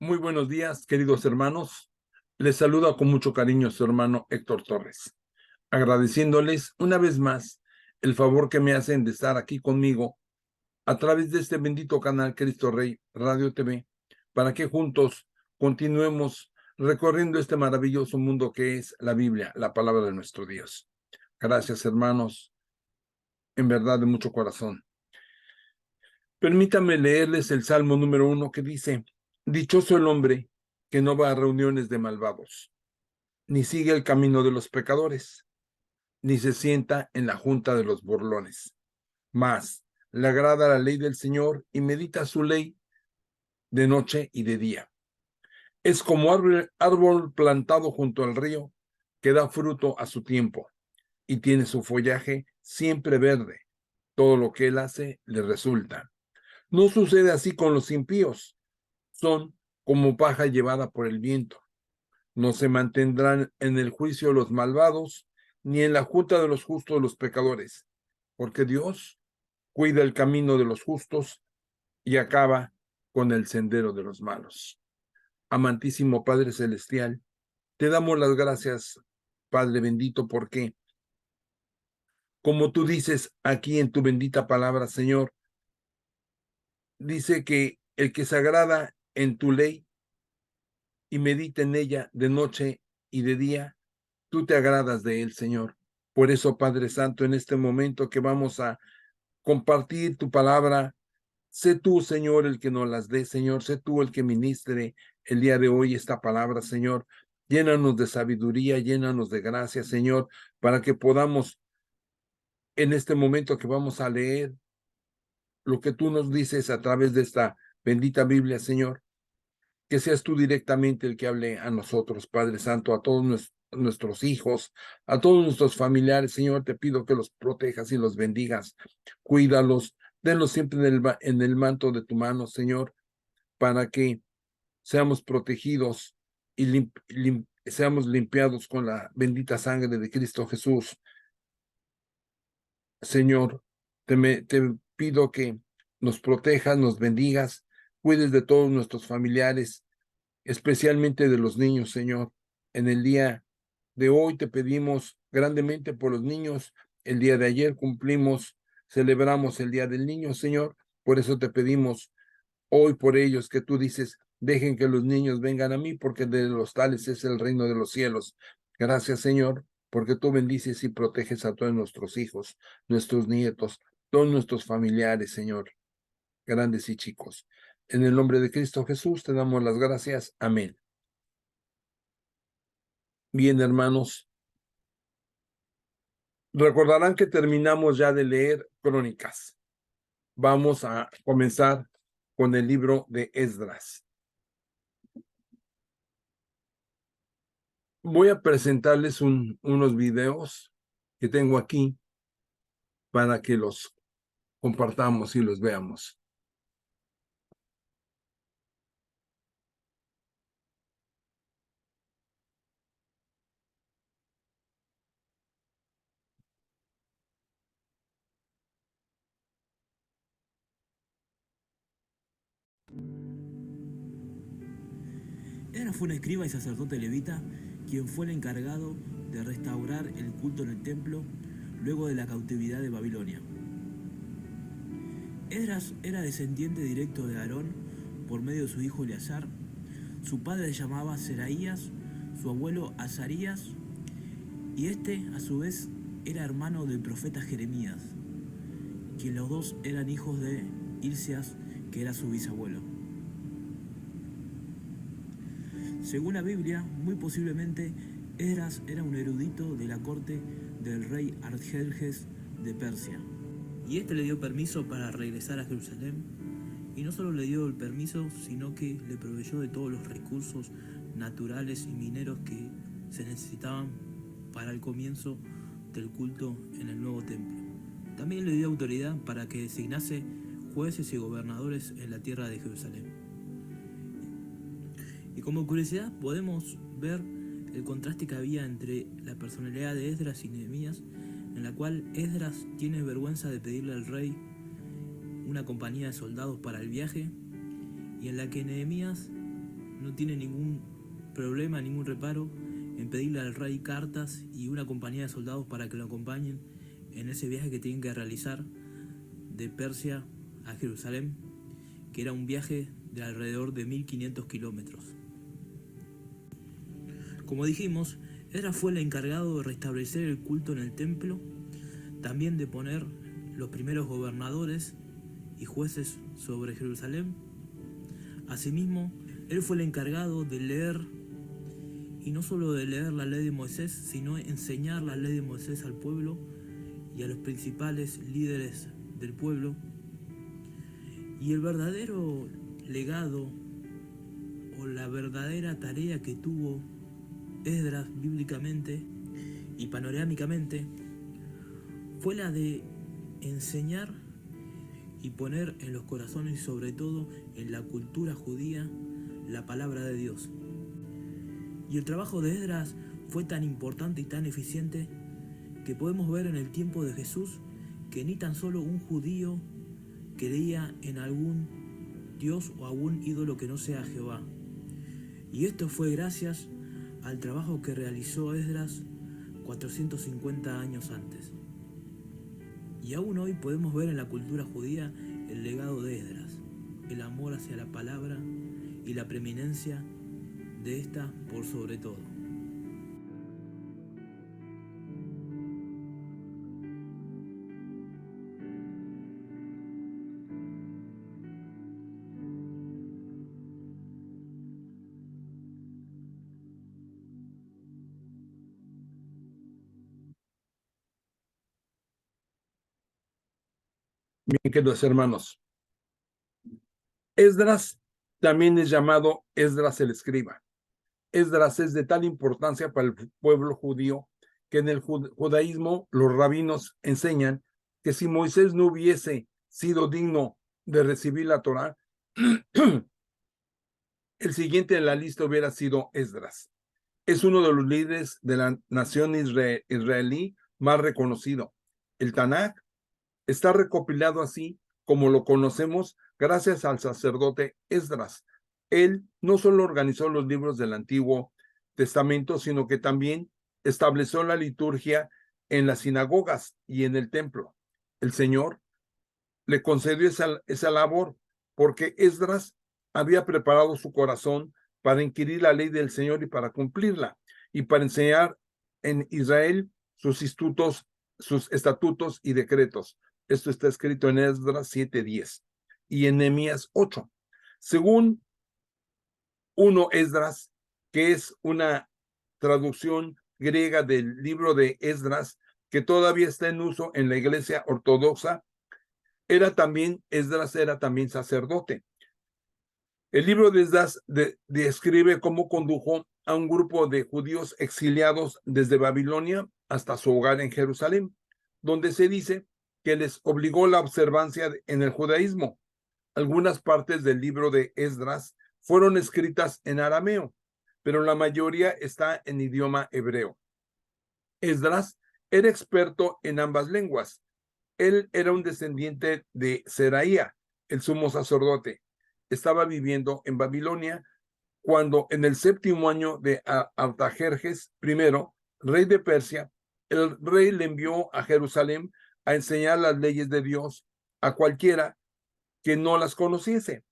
Muy buenos días, queridos hermanos. Les saluda con mucho cariño su hermano Héctor Torres, agradeciéndoles una vez más el favor que me hacen de estar aquí conmigo a través de este bendito canal Cristo Rey Radio TV, para que juntos continuemos recorriendo este maravilloso mundo que es la Biblia, la palabra de nuestro Dios. Gracias, hermanos, en verdad de mucho corazón. Permítanme leerles el Salmo número 1 que dice: Dichoso el hombre que no va a reuniones de malvados, ni sigue el camino de los pecadores, ni se sienta en la junta de los burlones. Mas le agrada la ley del Señor y medita su ley de noche y de día. Es como árbol plantado junto al río, que da fruto a su tiempo y tiene su follaje siempre verde. Todo lo que él hace le resulta. No sucede así con los impíos. Son como paja llevada por el viento. No se mantendrán en el juicio los malvados, ni en la junta de los justos los pecadores, porque Dios cuida el camino de los justos y acaba con el sendero de los malos. Amantísimo Padre Celestial, te damos las gracias, Padre bendito, porque, como tú dices aquí en tu bendita palabra, Señor, dice que el que se agrada en tu ley y medita en ella de noche y de día, tú te agradas de él, Señor. Por eso, Padre Santo, en este momento que vamos a compartir tu palabra, sé tú, Señor, el que nos las dé, Señor. Sé tú el que ministre el día de hoy esta palabra, Señor. Llénanos de sabiduría, llénanos de gracia, Señor, para que podamos, en este momento que vamos a leer lo que tú nos dices a través de esta bendita Biblia, Señor, que seas tú directamente el que hable a nosotros, Padre Santo, a todos nuestros hijos, a todos nuestros familiares. Señor, te pido que los protejas y los bendigas, cuídalos, denlos siempre en el manto de tu mano, Señor, para que seamos protegidos y seamos limpiados con la bendita sangre de Cristo Jesús. Señor, te pido que nos protejas, nos bendigas, cuides de todos nuestros familiares, especialmente de los niños, Señor. En el día de hoy te pedimos grandemente por los niños. El día de ayer celebramos el Día del Niño, Señor. Por eso te pedimos hoy por ellos, que tú dices: dejen que los niños vengan a mí, porque de los tales es el reino de los cielos. Gracias, Señor, porque tú bendices y proteges a todos nuestros hijos, nuestros nietos, todos nuestros familiares, Señor, grandes y chicos. En el nombre de Cristo Jesús te damos las gracias. Amén. Bien, hermanos, recordarán que terminamos ya de leer Crónicas. Vamos a comenzar con el libro de Esdras. Voy a presentarles unos videos que tengo aquí para que los compartamos y los veamos. Esdras fue un escriba y sacerdote levita, quien fue el encargado de restaurar el culto en el templo luego de la cautividad de Babilonia. Esdras era descendiente directo de Aarón por medio de su hijo Eleazar. Su padre se llamaba Seraías, su abuelo Azarías, y este a su vez era hermano del profeta Jeremías, quien los dos eran hijos de Hilcias, que era su bisabuelo. Según la Biblia, muy posiblemente Esdras era un erudito de la corte del rey Artajerjes de Persia. Y este le dio permiso para regresar a Jerusalén, y no solo le dio el permiso, sino que le proveyó de todos los recursos naturales y mineros que se necesitaban para el comienzo del culto en el nuevo templo. También le dio autoridad para que designase jueces y gobernadores en la tierra de Jerusalén. Y como curiosidad podemos ver el contraste que había entre la personalidad de Esdras y Nehemías, en la cual Esdras tiene vergüenza de pedirle al rey una compañía de soldados para el viaje, y en la que Nehemías no tiene ningún problema, ningún reparo en pedirle al rey cartas y una compañía de soldados para que lo acompañen en ese viaje que tienen que realizar de Persia a Jerusalén, que era un viaje de alrededor de 1500 kilómetros. Como dijimos, Esdras fue el encargado de restablecer el culto en el templo, también de poner los primeros gobernadores y jueces sobre Jerusalén. Asimismo, él fue el encargado de leer, y no solo de leer la ley de Moisés, sino enseñar la ley de Moisés al pueblo y a los principales líderes del pueblo. Y el verdadero legado o la verdadera tarea que tuvo Esdras bíblicamente y panorámicamente fue la de enseñar y poner en los corazones y sobre todo en la cultura judía la palabra de Dios. Y el trabajo de Esdras fue tan importante y tan eficiente que podemos ver en el tiempo de Jesús que ni tan solo un judío creía en algún Dios o algún ídolo que no sea Jehová. Y esto fue gracias al trabajo que realizó Esdras 450 años antes. Y aún hoy podemos ver en la cultura judía el legado de Esdras, el amor hacia la palabra y la preeminencia de esta por sobre todo. Bien, queridos hermanos, Esdras también es llamado Esdras el escriba. Esdras es de tal importancia para el pueblo judío que en el judaísmo los rabinos enseñan que si Moisés no hubiese sido digno de recibir la Torá, el siguiente en la lista hubiera sido Esdras. Es uno de los líderes de la nación israelí más reconocido. El Tanaj está recopilado así como lo conocemos gracias al sacerdote Esdras. Él no solo organizó los libros del Antiguo Testamento, sino que también estableció la liturgia en las sinagogas y en el templo. El Señor le concedió esa labor porque Esdras había preparado su corazón para inquirir la ley del Señor y para cumplirla, y para enseñar en Israel sus estatutos y decretos. Esto está escrito en Esdras 7:10 y en Nehemías 8. Según Esdras, que es una traducción griega del libro de Esdras, que todavía está en uso en la iglesia ortodoxa, Esdras era también sacerdote. El libro de Esdras describe cómo condujo a un grupo de judíos exiliados desde Babilonia hasta su hogar en Jerusalén, donde se dice que les obligó la observancia en el judaísmo. Algunas partes del libro de Esdras fueron escritas en arameo, pero la mayoría está en idioma hebreo. Esdras era experto en ambas lenguas. Él era un descendiente de Seraía, el sumo sacerdote. Estaba viviendo en Babilonia cuando en el 7º año de Artajerjes I, rey de Persia, el rey le envió a Jerusalén a enseñar las leyes de Dios a cualquiera que no las conociese.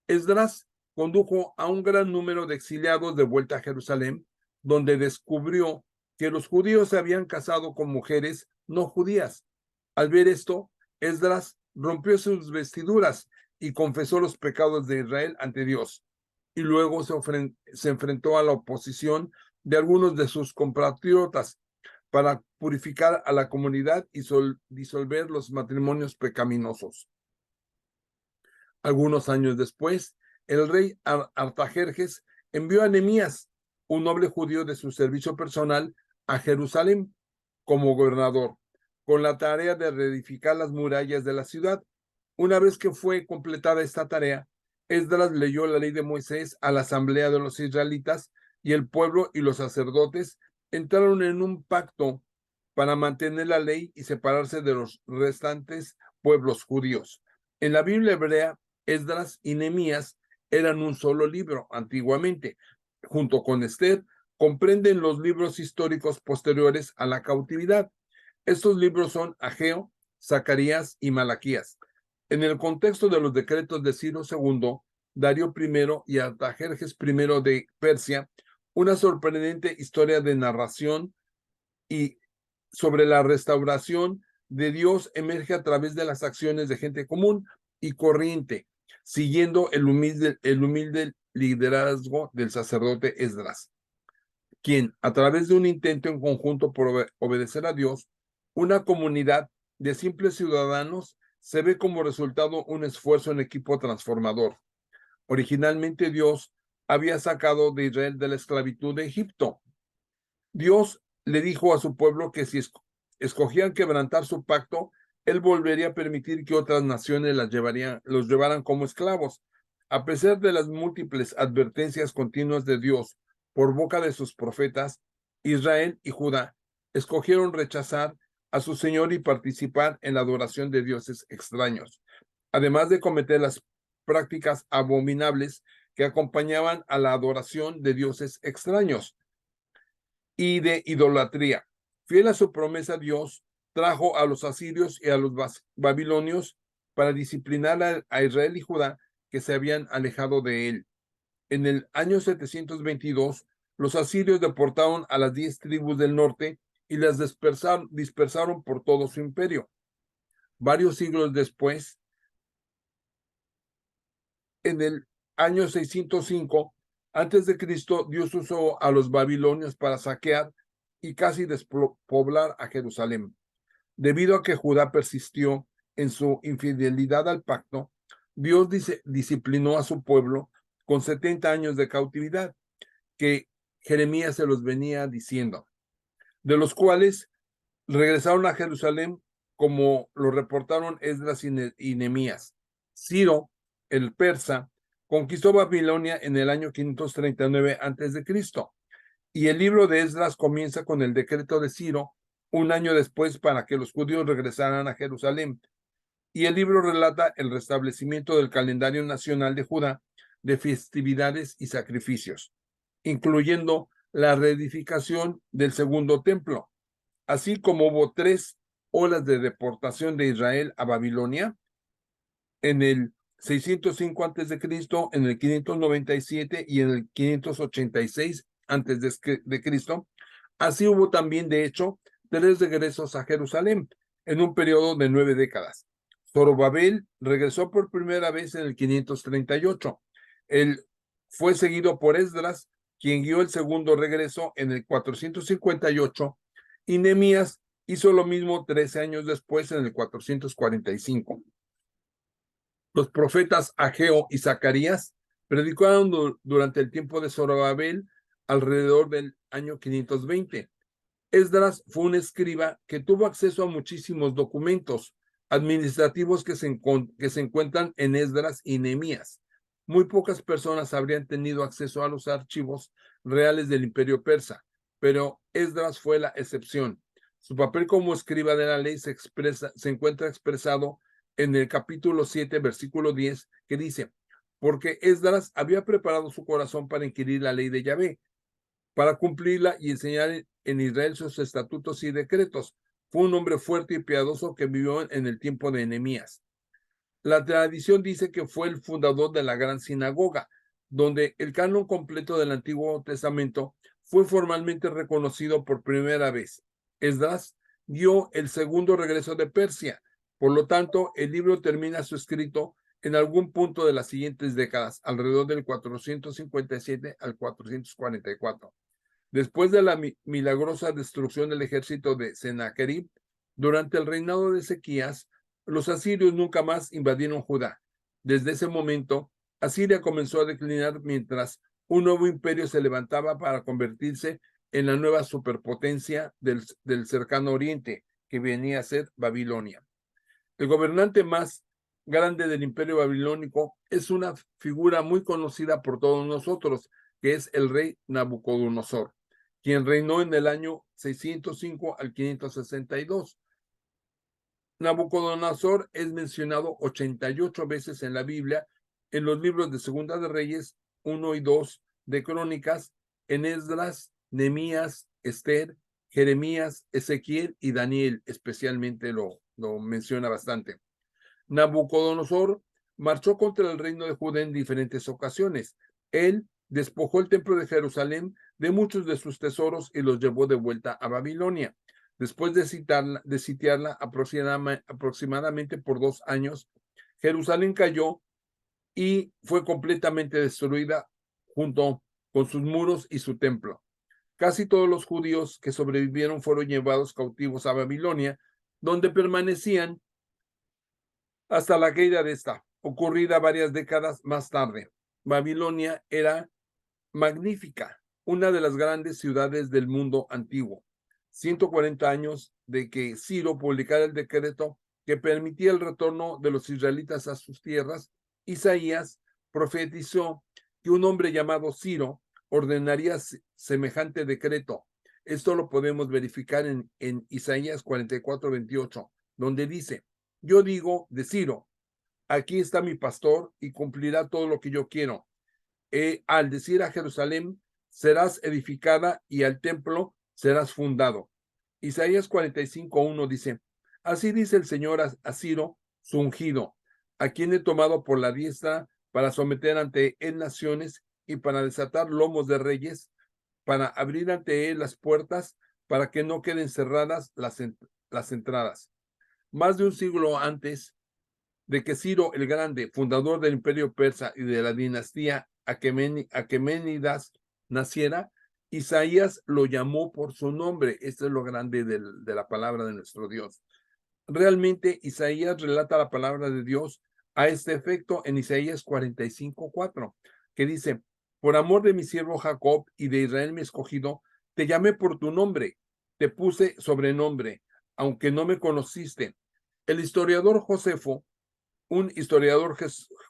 Esdras condujo a un gran número de exiliados de vuelta a Jerusalén, donde descubrió que los judíos se habían casado con mujeres no judías. Al ver esto, Esdras rompió sus vestiduras y confesó los pecados de Israel ante Dios. Y luego se enfrentó a la oposición de algunos de sus compatriotas para purificar a la comunidad y disolver los matrimonios pecaminosos. Algunos años después, el rey Artajerjes envió a Nehemías, un noble judío de su servicio personal, a Jerusalén como gobernador, con la tarea de reedificar las murallas de la ciudad. Una vez que fue completada esta tarea, Esdras leyó la ley de Moisés a la asamblea de los israelitas, y el pueblo y los sacerdotes entraron en un pacto para mantener la ley y separarse de los restantes pueblos judíos. En la Biblia hebrea, Esdras y Nehemías eran un solo libro antiguamente. Junto con Esther, comprenden los libros históricos posteriores a la cautividad. Estos libros son Ageo, Zacarías y Malaquías. En el contexto de los decretos de Ciro II, Darío I y Artajerjes I de Persia, una sorprendente historia de narración y sobre la restauración de Dios emerge a través de las acciones de gente común y corriente, siguiendo el humilde liderazgo del sacerdote Esdras, quien, a través de un intento en conjunto por obedecer a Dios, una comunidad de simples ciudadanos se ve como resultado un esfuerzo en equipo transformador. Originalmente Dios había sacado de Israel de la esclavitud de Egipto. Dios le dijo a su pueblo que si escogían quebrantar su pacto, él volvería a permitir que otras naciones los llevaran como esclavos. A pesar de las múltiples advertencias continuas de Dios por boca de sus profetas, Israel y Judá escogieron rechazar a su Señor y participar en la adoración de dioses extraños, además de cometer las prácticas abominables que acompañaban a la adoración de dioses extraños y de idolatría. Fiel a su promesa, Dios trajo a los asirios y a los babilonios para disciplinar a Israel y Judá que se habían alejado de él. En el año 722, los asirios deportaron a las 10 tribus del norte y las dispersaron por todo su imperio. Varios siglos después, en el año 605 antes de Cristo, Dios usó a los babilonios para saquear y casi despoblar a Jerusalén. Debido a que Judá persistió en su infidelidad al pacto, Dios disciplinó a su pueblo con 70 años de cautividad, que Jeremías se los venía diciendo, de los cuales regresaron a Jerusalén como lo reportaron Esdras y Nehemías. Ciro, el persa, conquistó Babilonia en el año 539 a.C. Y el libro de Esdras comienza con el decreto de Ciro, un año después, para que los judíos regresaran a Jerusalén. Y el libro relata el restablecimiento del calendario nacional de Judá de festividades y sacrificios, incluyendo la reedificación del segundo templo, así como hubo 3 olas de deportación de Israel a Babilonia en el 605 a.C., en el 597 y en el 586 a.C. Así hubo también, de hecho, 3 regresos a Jerusalén en un periodo de 9 décadas. Zorobabel regresó por primera vez en el 538. Él fue seguido por Esdras, quien guió el segundo regreso en el 458, y Nehemías hizo lo mismo 13 años después, en el 445. Los profetas Ageo y Zacarías predicaron durante el tiempo de Zorobabel alrededor del año 520. Esdras fue un escriba que tuvo acceso a muchísimos documentos administrativos que se encuentran en Esdras y Nehemías. Muy pocas personas habrían tenido acceso a los archivos reales del Imperio Persa, pero Esdras fue la excepción. Su papel como escriba de la ley se encuentra expresado en el capítulo 7, versículo 10, que dice, porque Esdras había preparado su corazón para inquirir la ley de Yahvé, para cumplirla y enseñar en Israel sus estatutos y decretos. Fue un hombre fuerte y piadoso que vivió en el tiempo de Nehemías. La tradición dice que fue el fundador de la gran sinagoga, donde el canon completo del Antiguo Testamento fue formalmente reconocido por primera vez. Esdras dio el segundo regreso de Persia. Por lo tanto, el libro termina su escrito en algún punto de las siguientes décadas, alrededor del 457 al 444. Después de la milagrosa destrucción del ejército de Sennacherib, durante el reinado de Ezequías, los asirios nunca más invadieron Judá. Desde ese momento, Asiria comenzó a declinar mientras un nuevo imperio se levantaba para convertirse en la nueva superpotencia del cercano oriente, que venía a ser Babilonia. El gobernante más grande del imperio babilónico es una figura muy conocida por todos nosotros, que es el rey Nabucodonosor, quien reinó en el año 605 al 562. Nabucodonosor es mencionado 88 veces en la Biblia en los libros de Segunda de Reyes 1 y 2, de Crónicas, en Esdras, Nehemías, Esther, Jeremías, Ezequiel y Daniel, especialmente lo menciona bastante. Nabucodonosor marchó contra el reino de Judá en diferentes ocasiones. Él despojó el templo de Jerusalén de muchos de sus tesoros y los llevó de vuelta a Babilonia. Después de sitiarla aproximadamente por 2 años, Jerusalén cayó y fue completamente destruida junto con sus muros y su templo. Casi todos los judíos que sobrevivieron fueron llevados cautivos a Babilonia, donde permanecían hasta la caída de esta, ocurrida varias décadas más tarde. Babilonia era magnífica, una de las grandes ciudades del mundo antiguo. 140 años de que Ciro publicara el decreto que permitía el retorno de los israelitas a sus tierras, Isaías profetizó que un hombre llamado Ciro ordenaría semejante decreto. Esto lo podemos verificar en Isaías 44:28, donde dice: yo digo de Ciro, aquí está mi pastor y cumplirá todo lo que yo quiero. Al decir a Jerusalén, serás edificada, y al templo serás fundado. Isaías 45:1 dice: así dice el Señor a Ciro, su ungido, a quien he tomado por la diestra para someter ante él naciones y para desatar lomos de reyes, para abrir ante él las puertas, para que no queden cerradas las entradas. Más de un siglo antes de que Ciro el Grande, fundador del imperio persa y de la dinastía Aqueménidas, naciera, Isaías lo llamó por su nombre. Esto es lo grande de la palabra de nuestro Dios. Realmente Isaías relata la palabra de Dios a este efecto en Isaías 45:4, que dice: por amor de mi siervo Jacob y de Israel mi escogido, te llamé por tu nombre, te puse sobrenombre, aunque no me conociste. El historiador Josefo, un historiador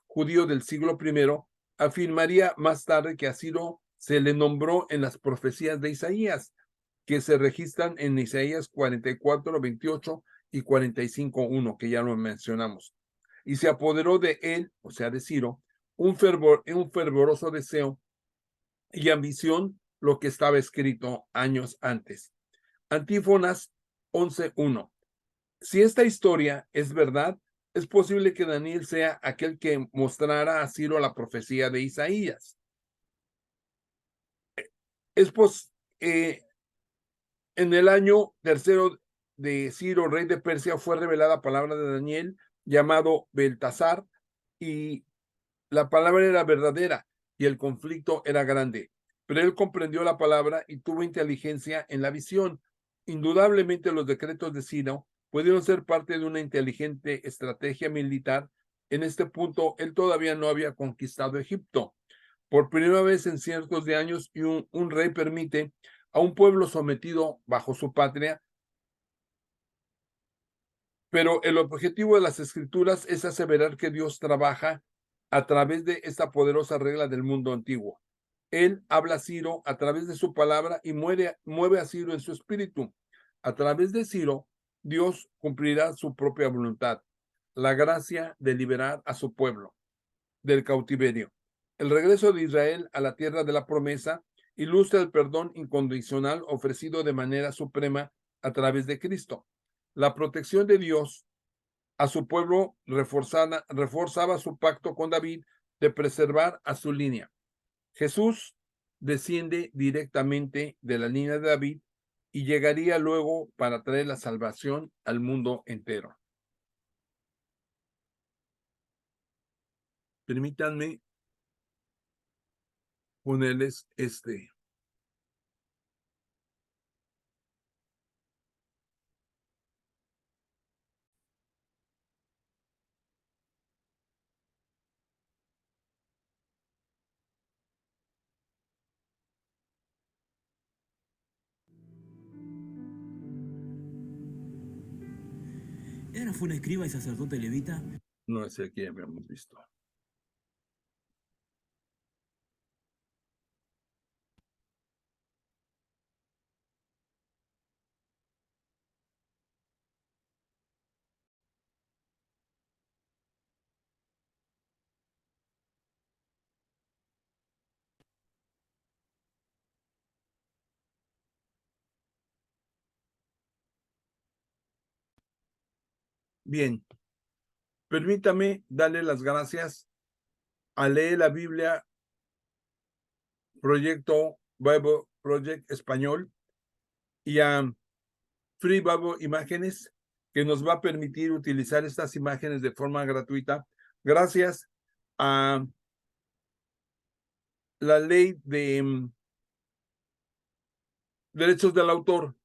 judío del siglo I, afirmaría más tarde que a Ciro se le nombró en las profecías de Isaías, que se registran en Isaías 44:28 y 45:1, que ya lo mencionamos. Y se apoderó de él, o sea, de Ciro, un fervoroso deseo y ambición, lo que estaba escrito años antes. Antífonas 11:1. Si esta historia es verdad, es posible que Daniel sea aquel que mostrara a Ciro la profecía de Isaías. Es en el año tercero de Ciro, rey de Persia, fue revelada palabra de Daniel llamado Beltasar, y la palabra era verdadera y el conflicto era grande. Pero él comprendió la palabra y tuvo inteligencia en la visión. Indudablemente los decretos de Ciro pudieron ser parte de una inteligente estrategia militar. En este punto, él todavía no había conquistado Egipto. Por primera vez en cientos de años, y un rey permite a un pueblo sometido bajo su patria, pero el objetivo de las escrituras es aseverar que Dios trabaja a través de esta poderosa regla del mundo antiguo. Él habla a Ciro a través de su palabra y mueve a Ciro en su espíritu. A través de Ciro, Dios cumplirá su propia voluntad, la gracia de liberar a su pueblo del cautiverio. El regreso de Israel a la tierra de la promesa ilustra el perdón incondicional ofrecido de manera suprema a través de Cristo. La protección de Dios a su pueblo reforzaba su pacto con David de preservar a su línea. Jesús desciende directamente de la línea de David y llegaría luego para traer la salvación al mundo entero. Permítanme ponerles este. Esdras fue un escriba y sacerdote levita. No es el que habíamos visto. Bien, permítame darle las gracias a Leer la Biblia Proyecto Bible Project Español y a Free Bible Imágenes, que nos va a permitir utilizar estas imágenes de forma gratuita, gracias a la ley de derechos del autor,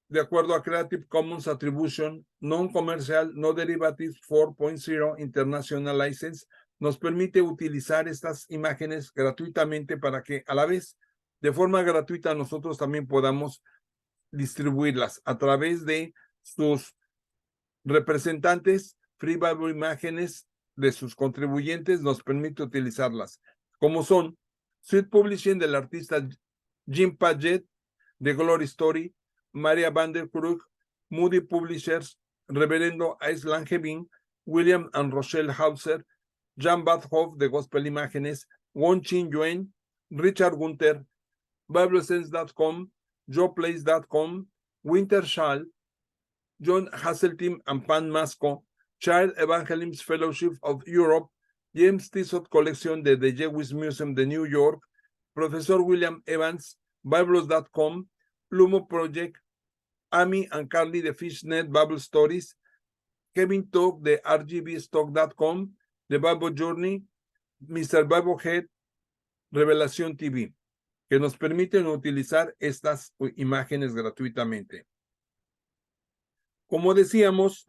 de acuerdo a Creative Commons Attribution Non-Commercial No Derivatives 4.0 International License, nos permite utilizar estas imágenes gratuitamente para que a la vez, de forma gratuita, nosotros también podamos distribuirlas a través de sus representantes. Free Bible Imágenes, de sus contribuyentes, nos permite utilizarlas, como son Sweet Publishing del artista Jim Paget, de Glory Story, Maria van der Krug, Moody Publishers, Reverendo Aislan Hevin, William and Rochelle Hauser, Jan Badhoff de Gospel Imágenes, Won Chin Yuen, Richard Gunther, BibleSense.com, JoePlace.com, Winter Schall, John Hasseltine and Pan Masco, Child Evangelism Fellowship of Europe, James Tissot Collection de The Jewish Museum de New York, Profesor William Evans, Bibles.com, Lumo Project, Amy and Carly de Fishnet Bible Stories, Kevin Talk de RGBstock.com, The Bible Journey, Mr. Biblehead, Revelación TV, que nos permiten utilizar estas imágenes gratuitamente. Como decíamos,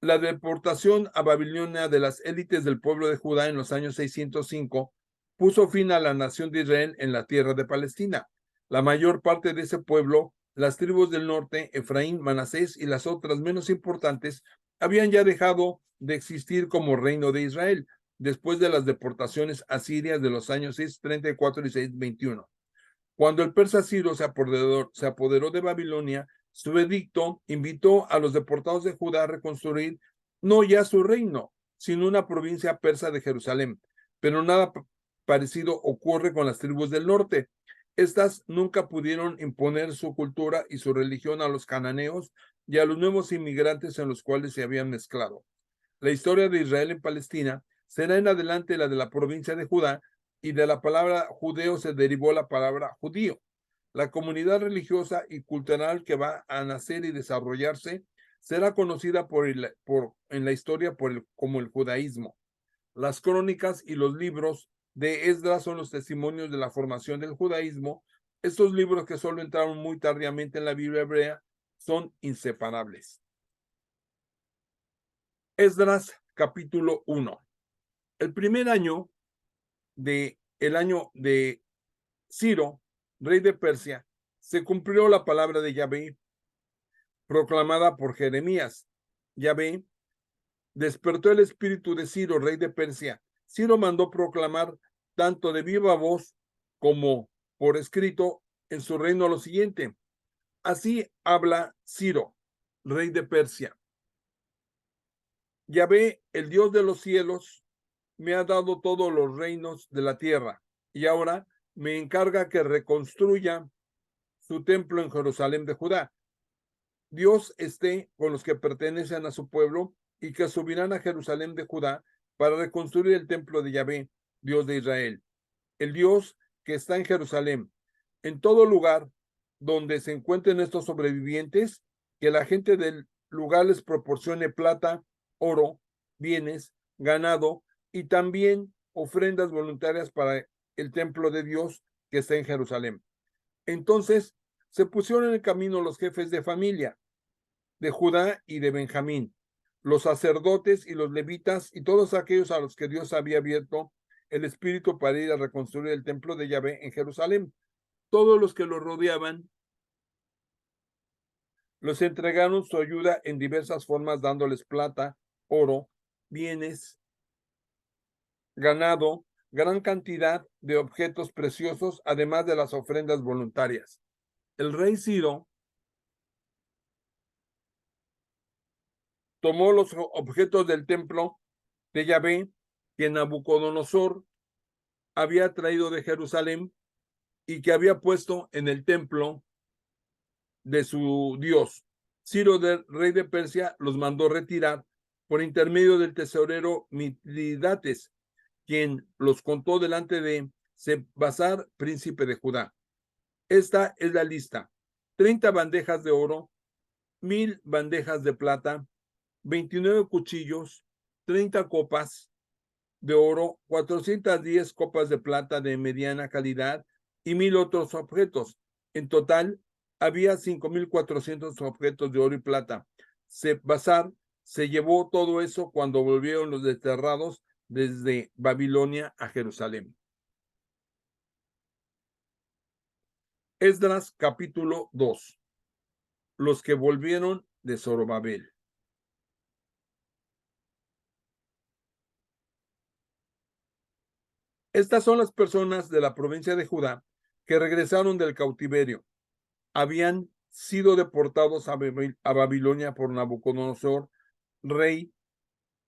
la deportación a Babilonia de las élites del pueblo de Judá en los años 605 puso fin a la nación de Israel en la tierra de Palestina. La mayor parte de ese pueblo, las tribus del norte, Efraín, Manasés y las otras menos importantes, habían ya dejado de existir como reino de Israel después de las deportaciones asirias de los años 634 y 621. Cuando el persa Ciro se apoderó de Babilonia, su edicto invitó a los deportados de Judá a reconstruir no ya su reino, sino una provincia persa de Jerusalén. Pero nada parecido ocurre con las tribus del norte. Estas nunca pudieron imponer su cultura y su religión a los cananeos y a los nuevos inmigrantes en los cuales se habían mezclado. La historia de Israel en Palestina será en adelante la de la provincia de Judá, y de la palabra judeo se derivó la palabra judío. La comunidad religiosa y cultural que va a nacer y desarrollarse será conocida en la historia como el judaísmo. Las crónicas y los libros de Esdras son los testimonios de la formación del judaísmo. Estos libros, que solo entraron muy tardíamente en la Biblia hebrea, son inseparables. Esdras, capítulo 1. El primer año de Ciro, rey de Persia, se cumplió la palabra de Yahvé proclamada por Jeremías. Yahvé despertó el espíritu de Ciro, rey de Persia. Ciro mandó proclamar tanto de viva voz como por escrito en su reino lo siguiente: así habla Ciro, rey de Persia. Yahvé, el Dios de los cielos, me ha dado todos los reinos de la tierra, y ahora me encarga que reconstruya su templo en Jerusalén de Judá. Dios esté con los que pertenecen a su pueblo y que subirán a Jerusalén de Judá para reconstruir el templo de Yahvé, Dios de Israel, el Dios que está en Jerusalén. En todo lugar donde se encuentren estos sobrevivientes, que la gente del lugar les proporcione plata, oro, bienes, ganado y también ofrendas voluntarias para el templo de Dios que está en Jerusalén. Entonces se pusieron en el camino los jefes de familia de Judá y de Benjamín, los sacerdotes y los levitas y todos aquellos a los que Dios había abierto el espíritu para ir a reconstruir el templo de Yahvé en Jerusalén. Todos los que lo rodeaban los entregaron su ayuda en diversas formas, dándoles plata, oro, bienes, ganado, gran cantidad de objetos preciosos, además de las ofrendas voluntarias. El rey Ciro tomó los objetos del templo de Yahvé que Nabucodonosor había traído de Jerusalén y que había puesto en el templo de su Dios. Ciro, rey de Persia, los mandó retirar por intermedio del tesorero Mitridates, quien los contó delante de Sebasar, príncipe de Judá. Esta es la lista: 30 bandejas de oro, 1000 bandejas de plata, 29 cuchillos, 30 copas de oro, 410 copas de plata de mediana calidad y 1000 otros objetos. En total, había 5400 objetos de oro y plata. Sebasar se llevó todo eso cuando volvieron los desterrados desde Babilonia a Jerusalén. Esdras capítulo 2. Los que volvieron de Zorobabel. Estas son las personas de la provincia de Judá que regresaron del cautiverio. Habían sido deportados a Babilonia por Nabucodonosor, rey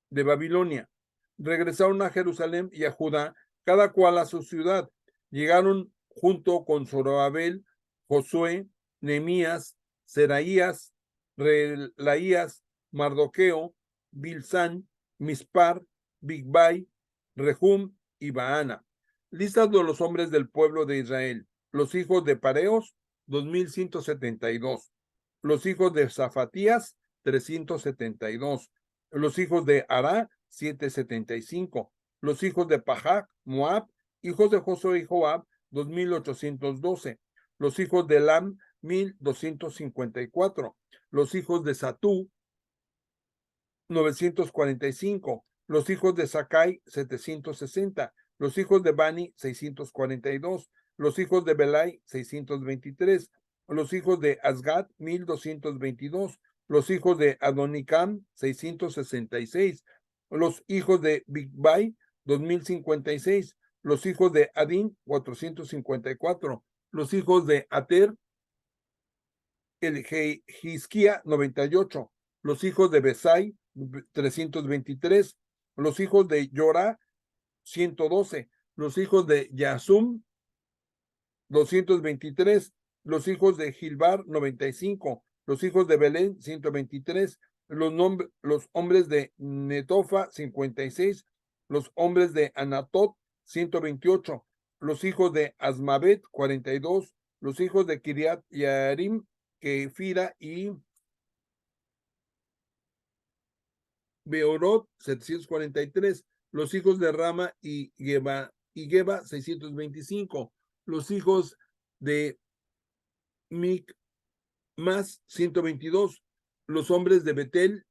de Babilonia. Regresaron a Jerusalén y a Judá, cada cual a su ciudad. Llegaron junto con Zorobabel, Josué, Nehemías, Seraías, Relaías, Mardoqueo, Bilsán, Mispar, Bigbai, Rehum y Baana. Listas de los hombres del pueblo de Israel. Los hijos de Pareos, 2172. Los hijos de Zafatías, 372. Los hijos de Ará, 775. Los hijos de Pajac, Moab, hijos de Josué y Joab, 2812. Los hijos de Elam, 1254. Los hijos de Satú, 945. Los hijos de Sakai, 760. Los hijos de Bani, 642. Los hijos de Belai, 623. Los hijos de Asgat, 1222. Los hijos de Adonicam, 666. Los hijos de Bigbai, 2056. Los hijos de Adin, 454. Los hijos de Ater, el Hisquía, 98. Los hijos de Besai, 323. Los hijos de Yorá, 112. Los hijos de Yasum, 223. Los hijos de Gilbar, 95. Los hijos de Belén, 123. Los hombres de Netofa, 56. Los hombres de Anatot, 128. Los hijos de Asmavet, 42. Los hijos de Kiriat Yarim, Kefira y Beorot, 743. Los hijos de Rama y Geba, 625. Los hijos de Micmas, 122. Los hombres de Betel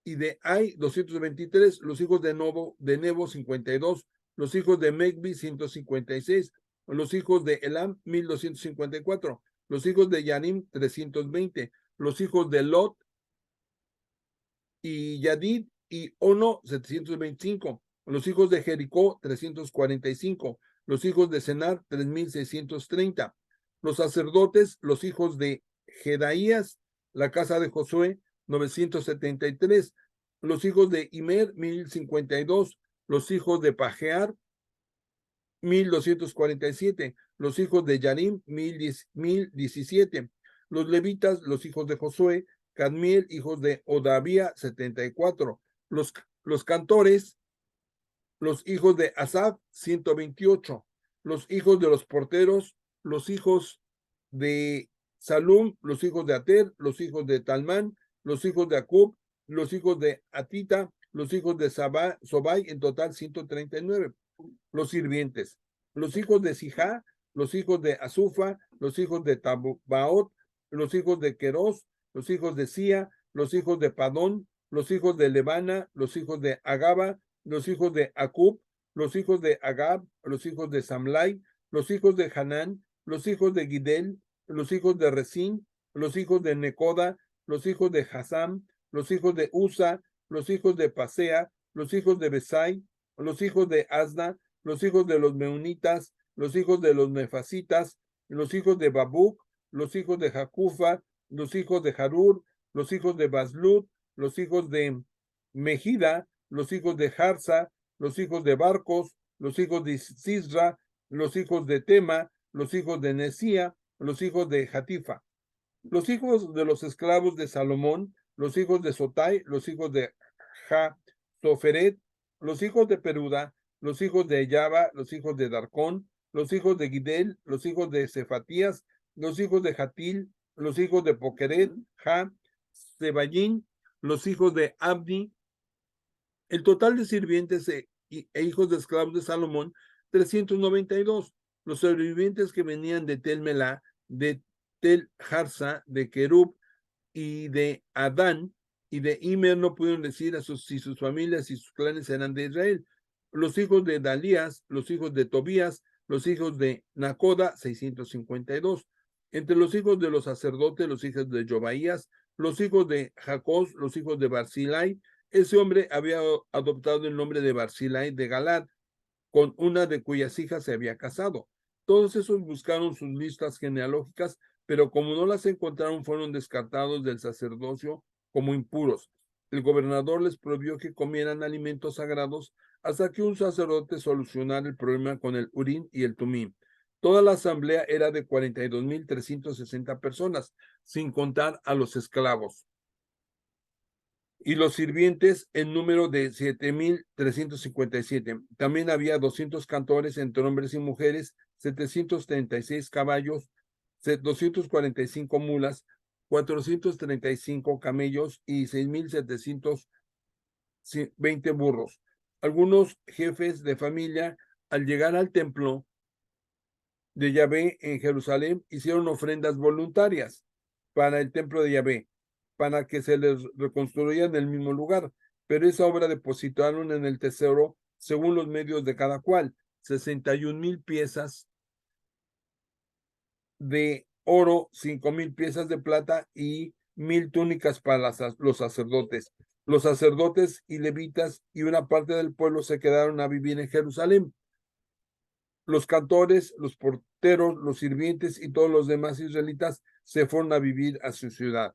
y de Ai, 223. Los hijos de Nebo, 52. Los hijos de Megbi, 156. Los hijos de Elam, 1254. Los hijos de Yanim, 320. Los hijos de Lot y Yadid y Ono, 725. Los hijos de Jericó, 345. Los hijos de Senar, 3630. Los sacerdotes, los hijos de Jedaías, la casa de Josué, 973. Los hijos de Imer, 1052. Los hijos de Pajear, 1247. Los hijos de Yarim, 1017. Los levitas, los hijos de Josué, Cadmiel, hijos de Odavía, 74. Los cantores, los hijos de Asaf, 128. Los hijos de los porteros, los hijos de Salum, los hijos de Ater, los hijos de Talmán, los hijos de Acub, los hijos de Atita, los hijos de Sobai, en total 139. Los sirvientes, los hijos de Sijá, los hijos de Azufa, los hijos de Tabaot, los hijos de Queros, los hijos de Sia, los hijos de Padón, los hijos de Levana, los hijos de Agaba, los hijos de Acub, los hijos de Agab, los hijos de Samlai, los hijos de Hanán, los hijos de Gidel, los hijos de Resín, los hijos de Necoda, los hijos de Hasam, los hijos de Usa, los hijos de Pasea, los hijos de Besai, los hijos de Asna, los hijos de los Meunitas, los hijos de los Nefasitas, los hijos de Babuc, los hijos de Jacufa, los hijos de Harur, los hijos de Baslut, los hijos de Mejida, los hijos de Harsa, los hijos de Barcos, los hijos de Sisra, los hijos de Tema, los hijos de Nesía, los hijos de Jatifa. Los hijos de los esclavos de Salomón, los hijos de Sotai, los hijos de Soferet, los hijos de Peruda, los hijos de Eyaba, los hijos de Darcón, los hijos de Gidel, los hijos de Cefatías, los hijos de Jatil, los hijos de Poqueret, Sebayín, los hijos de Abdi. El total de sirvientes e hijos de esclavos de Salomón, 392. Los sobrevivientes que venían de Tel Melá, de Tel Harsa, de Kerub y de Adán y de Imer no pudieron decir si sus familias y sus clanes eran de Israel. Los hijos de Dalías, los hijos de Tobías, los hijos de Nacoda, 652. Entre los hijos de los sacerdotes, los hijos de Jobaías, los hijos de Jacob, los hijos de Barzilai. Ese hombre había adoptado el nombre de Barzilai de Galad, con una de cuyas hijas se había casado. Todos esos buscaron sus listas genealógicas, pero como no las encontraron, fueron descartados del sacerdocio como impuros. El gobernador les prohibió que comieran alimentos sagrados hasta que un sacerdote solucionara el problema con el Urim y el Tumim. Toda la asamblea era de 42,360 personas, sin contar a los esclavos. Y los sirvientes en número de 7,357. También había 200 cantores entre hombres y mujeres, 736 caballos, 245 mulas, 435 camellos y 6,720 burros. Algunos jefes de familia, al llegar al templo de Yahvé en Jerusalén, hicieron ofrendas voluntarias para el templo de Yahvé, para que se les reconstruya en el mismo lugar, pero esa obra depositaron en el tesoro según los medios de cada cual, 61,000 piezas de oro, 5,000 piezas de plata y 1,000 túnicas para los sacerdotes. Los sacerdotes y levitas y una parte del pueblo se quedaron a vivir en Jerusalén. Los cantores, los porteros, los sirvientes y todos los demás israelitas se fueron a vivir a su ciudad.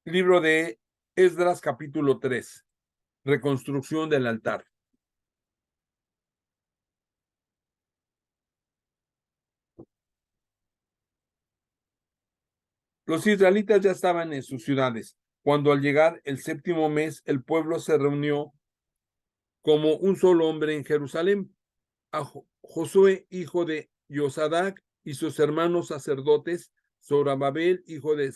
Libro de Esdras, capítulo 3. Reconstrucción del altar. Los israelitas ya estaban en sus ciudades, cuando al llegar el 7º mes, el pueblo se reunió como un solo hombre en Jerusalén. A Josué, hijo de Yosadac, y sus hermanos sacerdotes, Zorobabel, hijo de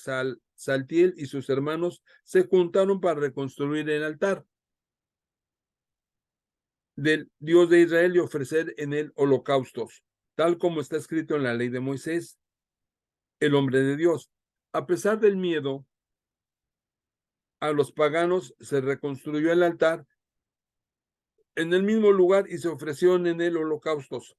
Saltiel, y sus hermanos, se juntaron para reconstruir el altar del Dios de Israel y ofrecer en él holocaustos, tal como está escrito en la ley de Moisés, el hombre de Dios. A pesar del miedo a los paganos, se reconstruyó el altar en el mismo lugar y se ofrecieron en él holocaustos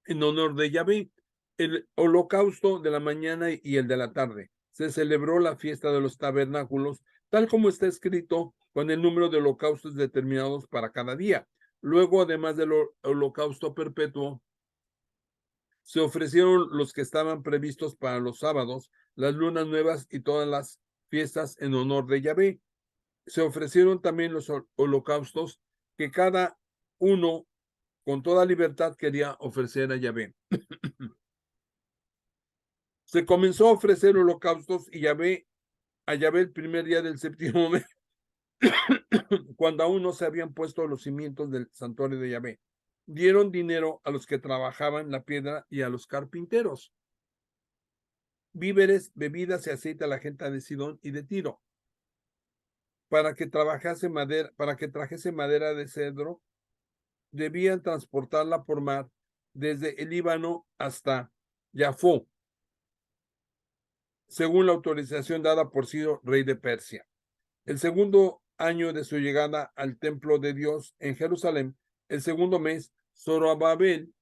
en honor de Yahvé, el holocausto de la mañana y el de la tarde. Se celebró la fiesta de los tabernáculos, tal como está escrito, con el número de holocaustos determinados para cada día. Luego, además del holocausto perpetuo, se ofrecieron los que estaban previstos para los sábados, las lunas nuevas y todas las fiestas en honor de Yahvé. Se ofrecieron también los holocaustos que cada uno con toda libertad quería ofrecer a Yahvé. Se comenzó a ofrecer holocaustos y a Yahvé el primer día del 7º mes, cuando aún no se habían puesto los cimientos del santuario de Yahvé. Dieron dinero a los que trabajaban la piedra y a los carpinteros. Víveres, bebidas y aceite a la gente de Sidón y de Tiro, para que trajese madera de cedro. Debían transportarla por mar desde el Líbano hasta Jafó, según la autorización dada por Ciro, rey de Persia. El segundo año de su llegada al templo de Dios en Jerusalén, el segundo mes, Zorobabel,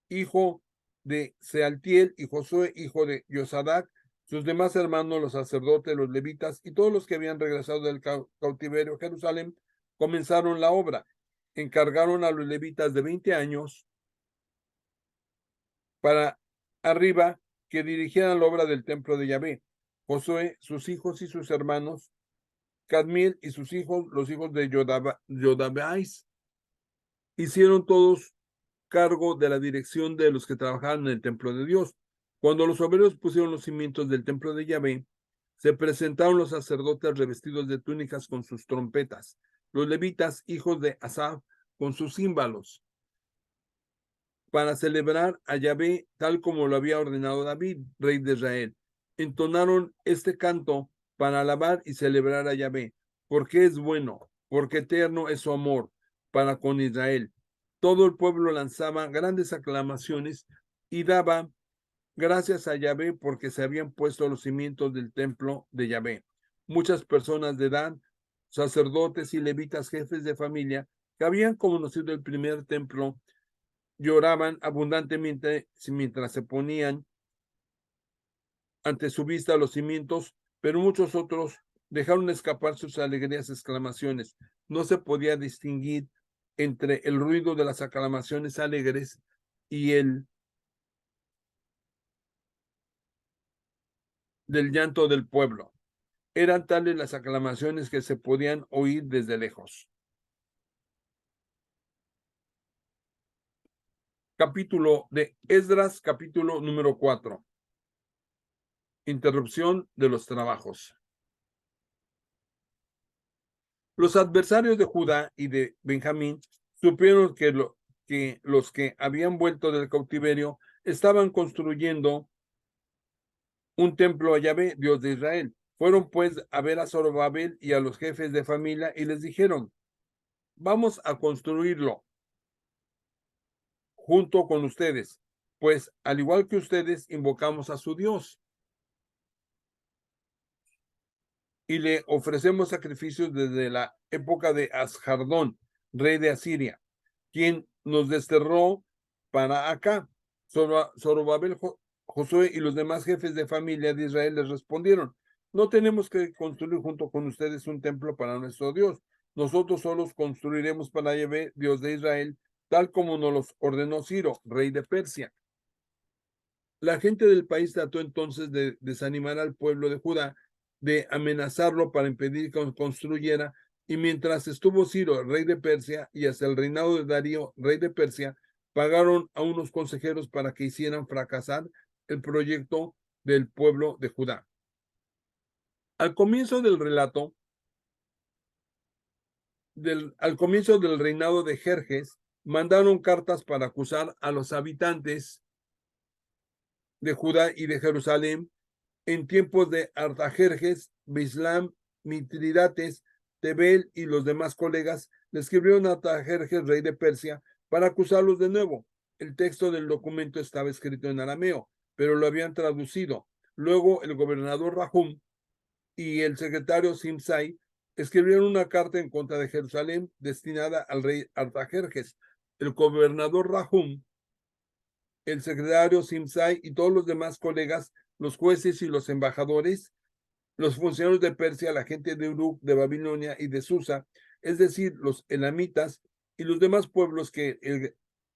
hijo de Sealtiel, y Josué, hijo de Yosadac, sus demás hermanos, los sacerdotes, los levitas y todos los que habían regresado del cautiverio a Jerusalén, comenzaron la obra. Encargaron a los levitas de 20 años para arriba que dirigieran la obra del templo de Yahvé. Josué, sus hijos y sus hermanos, Cadmiel y sus hijos, los hijos de Jodabais, hicieron todos cargo de la dirección de los que trabajaban en el templo de Dios. Cuando los obreros pusieron los cimientos del templo de Yahvé, se presentaron los sacerdotes revestidos de túnicas con sus trompetas, los levitas, hijos de Asaf, con sus címbalos, para celebrar a Yahvé tal como lo había ordenado David, rey de Israel. Entonaron este canto para alabar y celebrar a Yahvé, porque es bueno, porque eterno es su amor para con Israel. Todo el pueblo lanzaba grandes aclamaciones y daba gracias a Yahvé porque se habían puesto los cimientos del templo de Yahvé. Muchas personas de Dan, sacerdotes y levitas, jefes de familia, que habían conocido el primer templo, lloraban abundantemente mientras se ponían ante su vista los cimientos, pero muchos otros dejaron escapar sus alegrías exclamaciones. No se podía distinguir entre el ruido de las aclamaciones alegres y el del llanto del pueblo. Eran tales las aclamaciones que se podían oír desde lejos. Capítulo de Esdras, capítulo número 4. Interrupción de los trabajos. Los adversarios de Judá y de Benjamín supieron que los que habían vuelto del cautiverio estaban construyendo un templo a Yahvé, Dios de Israel. Fueron pues a ver a Zorobabel y a los jefes de familia y les dijeron: vamos a construirlo junto con ustedes, pues al igual que ustedes invocamos a su Dios y le ofrecemos sacrificios desde la época de Asjardón, rey de Asiria, quien nos desterró para acá. Zorobabel, Josué y los demás jefes de familia de Israel les respondieron: no tenemos que construir junto con ustedes un templo para nuestro Dios. Nosotros solos construiremos para Yahvé, Dios de Israel, tal como nos los ordenó Ciro, rey de Persia. La gente del país trató entonces de desanimar al pueblo de Judá, de amenazarlo para impedir que construyera, y mientras estuvo Ciro, rey de Persia, y hasta el reinado de Darío, rey de Persia, pagaron a unos consejeros para que hicieran fracasar el proyecto del pueblo de Judá. Al comienzo del relato, al comienzo del reinado de Jerjes, mandaron cartas para acusar a los habitantes de Judá y de Jerusalén en tiempos de Artajerjes, Bislam, Mitridates, Tebel y los demás colegas. Le escribieron a Artajerjes, rey de Persia, para acusarlos de nuevo. El texto del documento estaba escrito en arameo, pero lo habían traducido. Luego el gobernador Rahum y el secretario Simsai escribieron una carta en contra de Jerusalén destinada al rey Artajerjes. El gobernador Rahum, el secretario Simsai y todos los demás colegas, los jueces y los embajadores, los funcionarios de Persia, la gente de Uruk, de Babilonia y de Susa, es decir, los elamitas y los demás pueblos que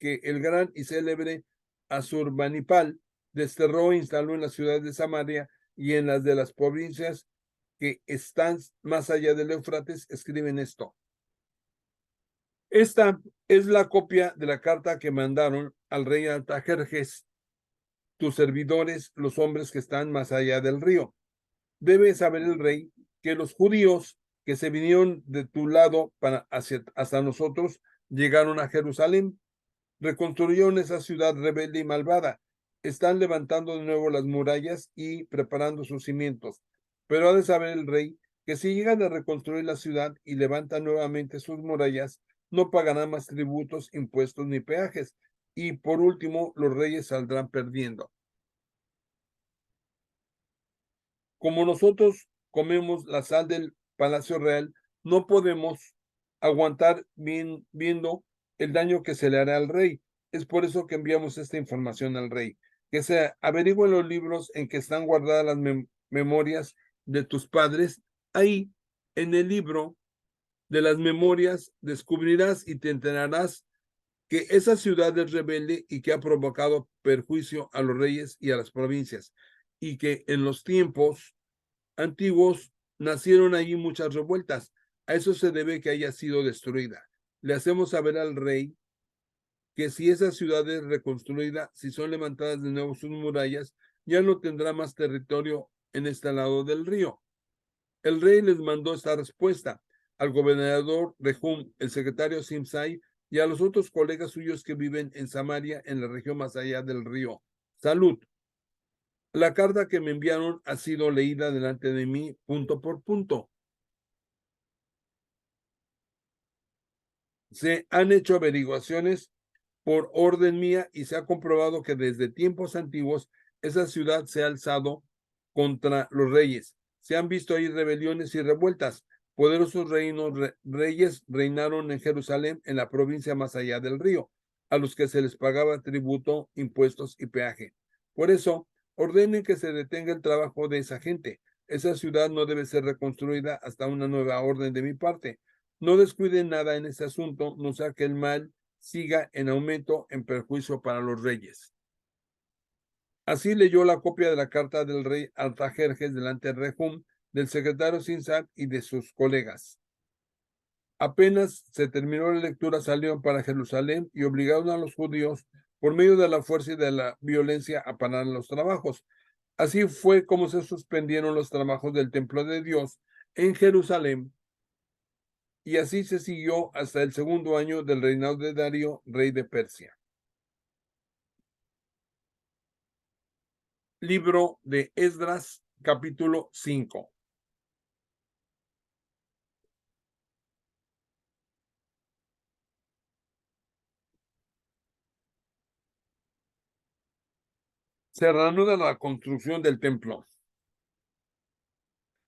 el gran y célebre Asurbanipal desterró e instaló en las ciudades de Samaria y en las de las provincias que están más allá del Éufrates, escriben esto. Esta es la copia de la carta que mandaron al rey Artajerjes, tus servidores, los hombres que están más allá del río. Debe saber el rey que los judíos que se vinieron de tu lado hasta nosotros llegaron a Jerusalén, reconstruyeron esa ciudad rebelde y malvada, están levantando de nuevo las murallas y preparando sus cimientos. Pero ha de saber el rey que si llegan a reconstruir la ciudad y levantan nuevamente sus murallas, no pagarán más tributos, impuestos ni peajes, y por último los reyes saldrán perdiendo. Como nosotros comemos la sal del palacio real, no podemos aguantar viendo el daño que se le hará al rey. Es por eso que enviamos esta información al rey, que se averigüen los libros en que están guardadas las memorias de tus padres. Ahí, en el libro de las memorias, descubrirás y te enterarás que esa ciudad es rebelde y que ha provocado perjuicio a los reyes y a las provincias, y que en los tiempos antiguos nacieron allí muchas revueltas. A eso se debe que haya sido destruida. Le hacemos saber al rey que si esa ciudad es reconstruida, si son levantadas de nuevo sus murallas, ya no tendrá más territorio en este lado del río. El rey les mandó esta respuesta al gobernador Rehum, el secretario Simsai, y a los otros colegas suyos que viven en Samaria, en la región más allá del río. Salud. La carta que me enviaron ha sido leída delante de mí punto por punto. Se han hecho averiguaciones por orden mía y se ha comprobado que desde tiempos antiguos esa ciudad se ha alzado contra los reyes. Se han visto ahí rebeliones y revueltas. Poderosos reyes reinaron en Jerusalén, en la provincia más allá del río, a los que se les pagaba tributo, impuestos y peaje. Por eso, ordenen que se detenga el trabajo de esa gente. Esa ciudad no debe ser reconstruida hasta una nueva orden de mi parte. No descuiden nada en este asunto, no sea que el mal siga en aumento en perjuicio para los reyes. Así leyó la copia de la carta del rey Artajerjes delante de Rehum, del secretario Sinsat y de sus colegas. Apenas se terminó la lectura, salieron para Jerusalén y obligaron a los judíos, por medio de la fuerza y de la violencia, a parar los trabajos. Así fue como se suspendieron los trabajos del templo de Dios en Jerusalén, y así se siguió hasta el segundo año del reinado de Darío, rey de Persia. Libro de Esdras, capítulo 5. Se reanuda la construcción del templo.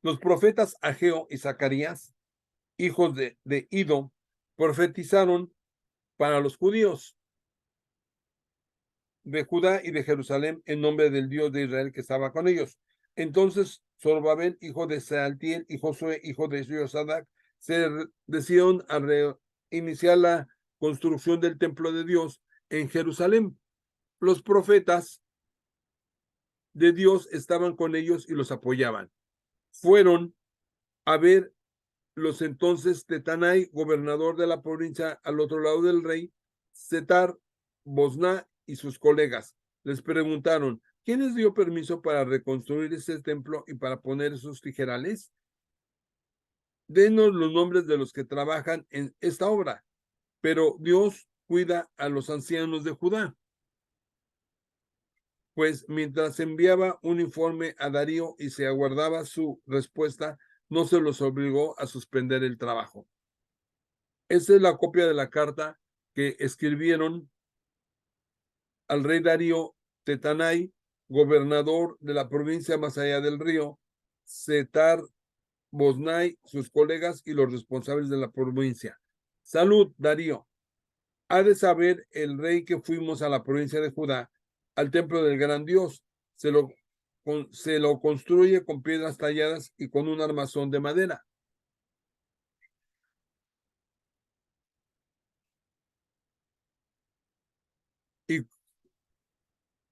Los profetas Ageo y Zacarías, hijos de Ido, profetizaron para los judíos de Judá y de Jerusalén en nombre del Dios de Israel que estaba con ellos. Entonces Zorobabel, hijo de Sealtiel, y Josué, hijo de Josadac, se decidieron a reiniciar la construcción del templo de Dios en Jerusalén. Los profetas de Dios estaban con ellos y los apoyaban. Fueron a ver los entonces Tetanai, gobernador de la provincia al otro lado del rey, Setar, Bosná y sus colegas. Les preguntaron, ¿quién les dio permiso para reconstruir este templo y para poner esos tijerales? Denos los nombres de los que trabajan en esta obra. Pero Dios cuida a los ancianos de Judá. Pues mientras enviaba un informe a Darío y se aguardaba su respuesta, no se los obligó a suspender el trabajo. Esta es la copia de la carta que escribieron al rey Darío Tetanai, gobernador de la provincia más allá del río, Setar Bosnai, sus colegas y los responsables de la provincia. Salud, Darío. Ha de saber el rey que fuimos a la provincia de Judá, al templo del gran Dios. Se lo construye con piedras talladas y con un armazón de madera. Y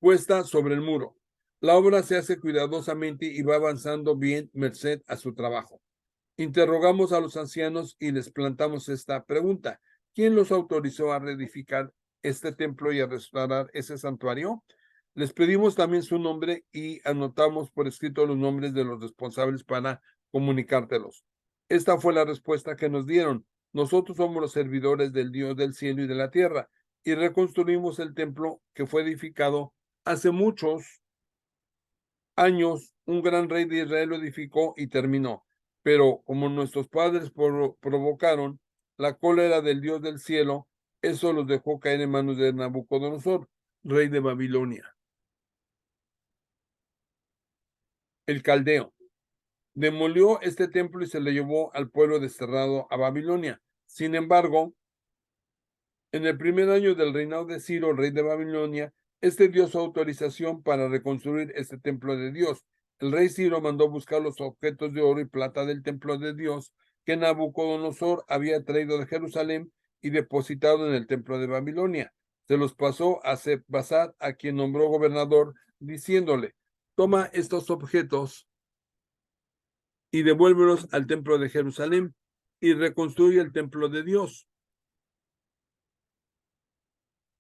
puesta sobre el muro. La obra se hace cuidadosamente y va avanzando bien merced a su trabajo. Interrogamos a los ancianos y les plantamos esta pregunta. ¿Quién los autorizó a reedificar este templo y a restaurar ese santuario? Les pedimos también su nombre y anotamos por escrito los nombres de los responsables para comunicártelos. Esta fue la respuesta que nos dieron. Nosotros somos los servidores del Dios del cielo y de la tierra y reconstruimos el templo que fue edificado hace muchos años. Un gran rey de Israel lo edificó y terminó. Pero como nuestros padres provocaron la cólera del Dios del cielo, eso los dejó caer en manos de Nabucodonosor, rey de Babilonia. El caldeo demolió este templo y se le llevó al pueblo desterrado a Babilonia. Sin embargo, en el primer año del reinado de Ciro, rey de Babilonia, este dio su autorización para reconstruir este templo de Dios. El rey Ciro mandó buscar los objetos de oro y plata del templo de Dios que Nabucodonosor había traído de Jerusalén y depositado en el templo de Babilonia. Se los pasó a Sebasar, a quien nombró gobernador, diciéndole, toma estos objetos y devuélvelos al templo de Jerusalén y reconstruye el templo de Dios.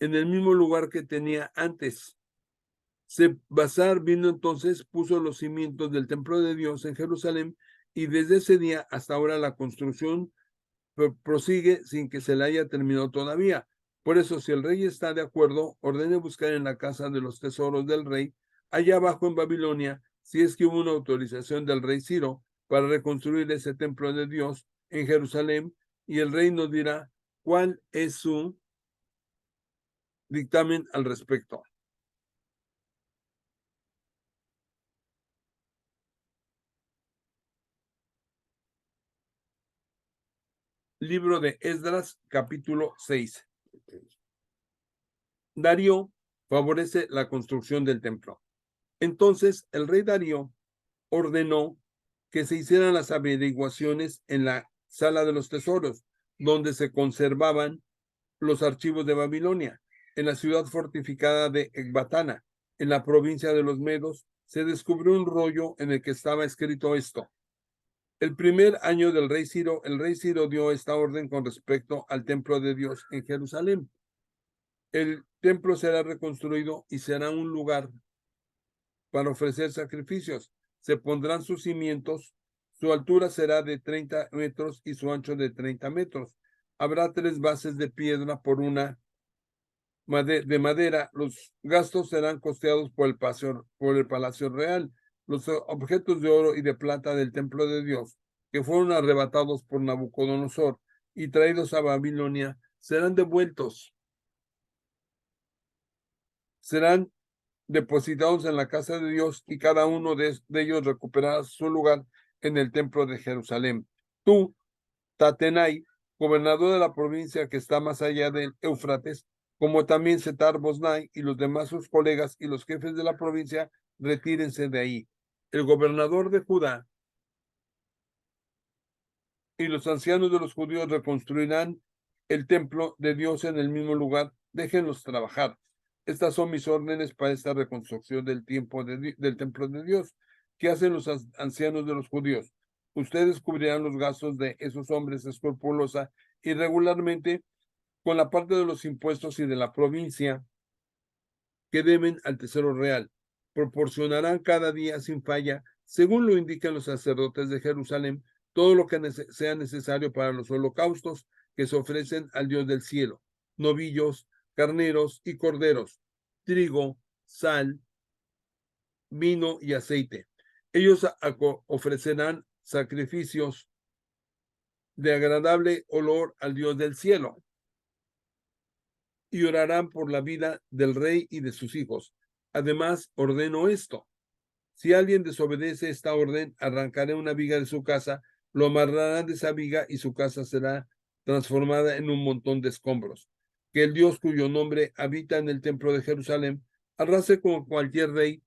en el mismo lugar que tenía antes. Sebasar vino entonces, puso los cimientos del templo de Dios en Jerusalén, y desde ese día hasta ahora la construcción prosigue sin que se la haya terminado todavía. Por eso, si el rey está de acuerdo, ordene buscar en la casa de los tesoros del rey, allá abajo en Babilonia, si es que hubo una autorización del rey Ciro para reconstruir ese templo de Dios en Jerusalén, y el rey nos dirá cuál es su dictamen al respecto. Libro de Esdras, capítulo 6. Darío favorece la construcción del templo. Entonces el rey Darío ordenó que se hicieran las averiguaciones en la sala de los tesoros, donde se conservaban los archivos de Babilonia. En la ciudad fortificada de Ecbatana, en la provincia de los Medos, se descubrió un rollo en el que estaba escrito esto. El primer año del rey Ciro, el rey Ciro dio esta orden con respecto al templo de Dios en Jerusalén. El templo será reconstruido y será un lugar para ofrecer sacrificios. Se pondrán sus cimientos, su altura será de 30 metros y su ancho de 30 metros. Habrá 3 bases de piedra por una de madera. Los gastos serán costeados por el Palacio Real. Los objetos de oro y de plata del templo de Dios, que fueron arrebatados por Nabucodonosor y traídos a Babilonia, serán devueltos. Serán depositados en la casa de Dios, y cada uno de ellos recuperará su lugar en el templo de Jerusalén. Tú, Tatenai, gobernador de la provincia que está más allá del Éufrates, como también Setar Bosnai y los demás sus colegas y los jefes de la provincia, retírense de ahí. El gobernador de Judá y los ancianos de los judíos reconstruirán el templo de Dios en el mismo lugar. Déjenlos trabajar. Estas son mis órdenes para esta reconstrucción del templo de Dios. ¿Qué hacen los ancianos de los judíos? Ustedes cubrirán los gastos de esos hombres escrupulosa y regularmente con la parte de los impuestos y de la provincia que deben al Tesoro Real. Proporcionarán cada día sin falla, según lo indican los sacerdotes de Jerusalén, todo lo que sea necesario para los holocaustos que se ofrecen al Dios del cielo: novillos, carneros y corderos, trigo, sal, vino y aceite. Ellos ofrecerán sacrificios de agradable olor al Dios del cielo y orarán por la vida del rey y de sus hijos. Además, ordeno esto: si alguien desobedece esta orden, arrancaré una viga de su casa, lo amarrarán de esa viga y su casa será transformada en un montón de escombros. Que el Dios cuyo nombre habita en el templo de Jerusalén arrase con cualquier rey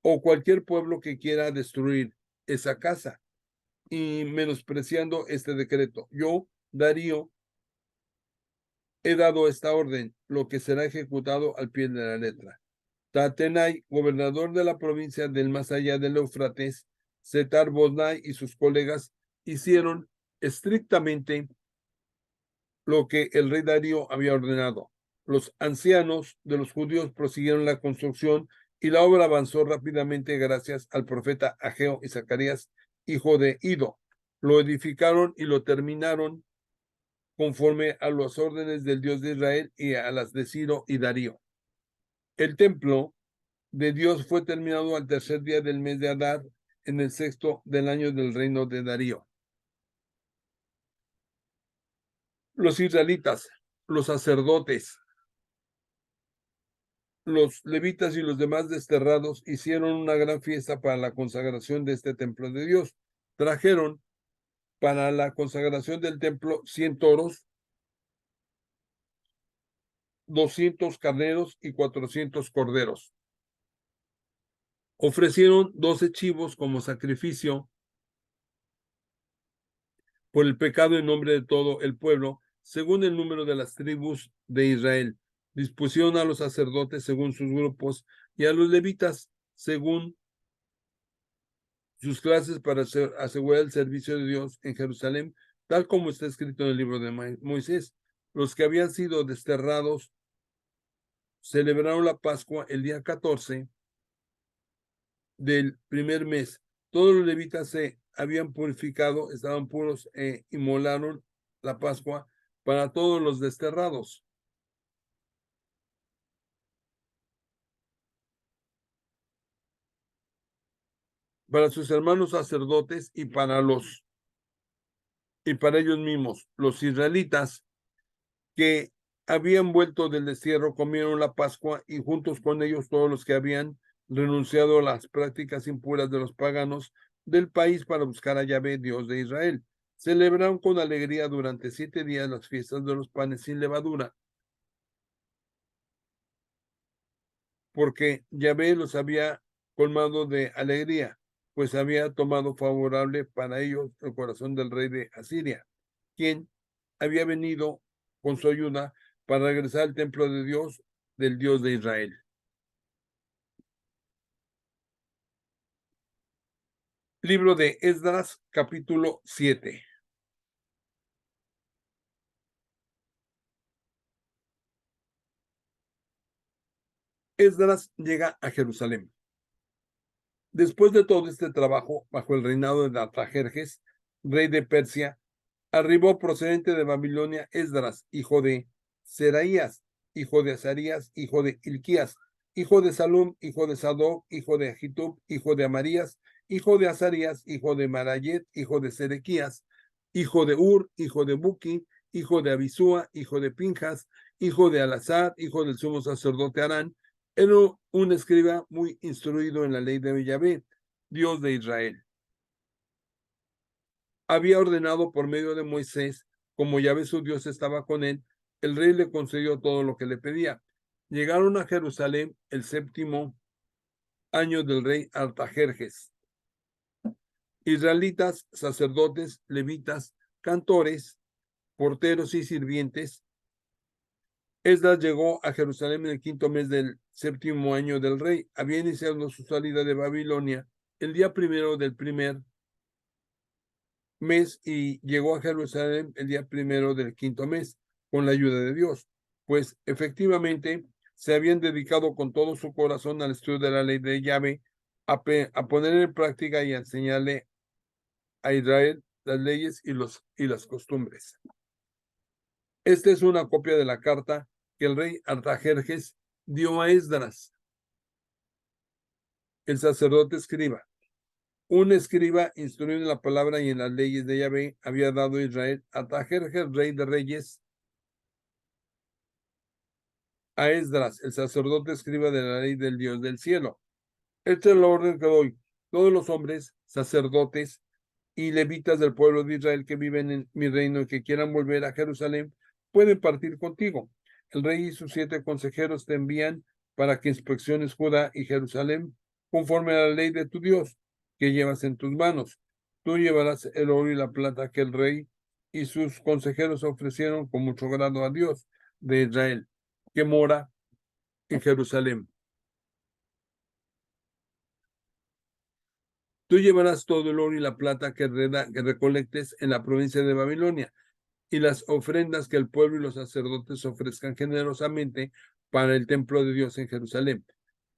o cualquier pueblo que quiera destruir esa casa, y menospreciando este decreto. Yo, Darío, he dado esta orden, lo que será ejecutado al pie de la letra. Tatenai, gobernador de la provincia del más allá del Éufrates, Setar Bosnai y sus colegas hicieron estrictamente lo que el rey Darío había ordenado. Los ancianos de los judíos prosiguieron la construcción y la obra avanzó rápidamente gracias al profeta Ageo y Zacarías, hijo de Ido. Lo edificaron y lo terminaron conforme a las órdenes del Dios de Israel y a las de Ciro y Darío. El templo de Dios fue terminado al tercer día del mes de Adar, en el 6º del año del reino de Darío. Los israelitas, los sacerdotes, los levitas y los demás desterrados hicieron una gran fiesta para la consagración de este templo de Dios. Trajeron para la consagración del templo 100 toros, 200 carneros y 400 corderos. Ofrecieron 12 chivos como sacrificio por el pecado en nombre de todo el pueblo, según el número de las tribus de Israel. Dispusieron a los sacerdotes según sus grupos y a los levitas según sus clases para asegurar el servicio de Dios en Jerusalén, tal como está escrito en el libro de Moisés. Los que habían sido desterrados celebraron la Pascua el día 14 del primer mes. Todos los levitas se habían purificado, estaban puros e inmolaron la Pascua para todos los desterrados. Para sus hermanos sacerdotes y para ellos mismos, los israelitas que habían vuelto del destierro comieron la Pascua y juntos con ellos todos los que habían renunciado a las prácticas impuras de los paganos del país para buscar a Yahvé, Dios de Israel. Celebraron con alegría durante 7 días las fiestas de los panes sin levadura, porque Yahvé los había colmado de alegría, pues había tomado favorable para ellos el corazón del rey de Asiria, quien había venido con su ayuda para regresar al templo de Dios, del Dios de Israel. Libro de Esdras, capítulo 7. Esdras llega a Jerusalén. Después de todo este trabajo, bajo el reinado de Artajerjes, rey de Persia, arribó procedente de Babilonia Esdras, hijo de Seraías, hijo de Azarías, hijo de Hilquías, hijo de Salum, hijo de Sadoc, hijo de Ahitub, hijo de Amarías, hijo de Azarías, hijo de Marayet, hijo de Sedequías, hijo de Ur, hijo de Buki, hijo de Abisúa, hijo de Pinjas, hijo de Alazar, hijo del sumo sacerdote Arán. Era un escriba muy instruido en la ley de Yahvé, Dios de Israel. Había ordenado por medio de Moisés, como Yahvé su Dios estaba con él, el rey le concedió todo lo que le pedía. Llegaron a Jerusalén el 7º año del rey Artajerjes. Israelitas, sacerdotes, levitas, cantores, porteros y sirvientes. Esdras llegó a Jerusalén en el 5º mes del 7º año del rey. Había iniciado su salida de Babilonia el día 1 del primer mes y llegó a Jerusalén el día 1 del 5º mes con la ayuda de Dios, pues efectivamente se habían dedicado con todo su corazón al estudio de la ley de Yahvé, a poner en práctica y a enseñarle a Israel las leyes y las costumbres. Esta es una copia de la carta que el rey Artajerjes dio a Esdras, el sacerdote escriba. Un escriba instruido en la palabra y en las leyes de Yahvé había dado a Israel a Artajerjes, rey de reyes, a Esdras, el sacerdote escriba de la ley del Dios del cielo. Esta es la orden que doy. Todos los hombres, sacerdotes y levitas del pueblo de Israel que viven en mi reino y que quieran volver a Jerusalén, pueden partir contigo. El rey y sus 7 consejeros te envían para que inspecciones Judá y Jerusalén conforme a la ley de tu Dios que llevas en tus manos. Tú llevarás el oro y la plata que el rey y sus consejeros ofrecieron con mucho grado a Dios de Israel, que mora en Jerusalén. Tú llevarás todo el oro y la plata que recolectes en la provincia de Babilonia y las ofrendas que el pueblo y los sacerdotes ofrezcan generosamente para el templo de Dios en Jerusalén.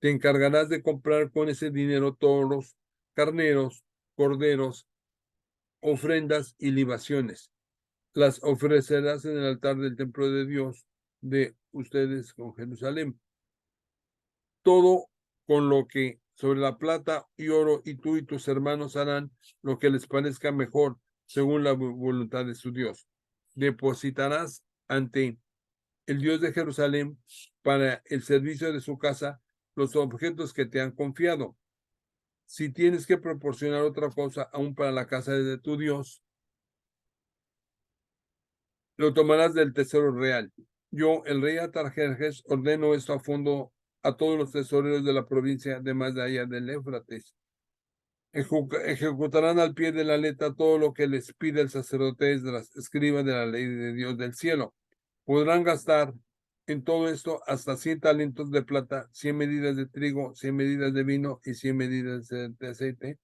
Te encargarás de comprar con ese dinero toros, carneros, corderos, ofrendas y libaciones. Las ofrecerás en el altar del templo de Dios de ustedes con Jerusalén. Todo con lo que sobre la plata y oro, y tú y tus hermanos harán lo que les parezca mejor, según la voluntad de su Dios. Depositarás ante el Dios de Jerusalén para el servicio de su casa los objetos que te han confiado. Si tienes que proporcionar otra cosa aún para la casa de tu Dios, lo tomarás del tesoro real. Yo, el rey Artajerjes, ordeno esto a fondo a todos los tesoreros de la provincia de más de allá del Éufrates. Ejecutarán al pie de la letra todo lo que les pide el sacerdote Esdras, escriba de la ley de Dios del cielo. Podrán gastar en todo esto hasta 100 talentos de plata, 100 medidas de trigo, 100 medidas de vino y 100 medidas de aceite.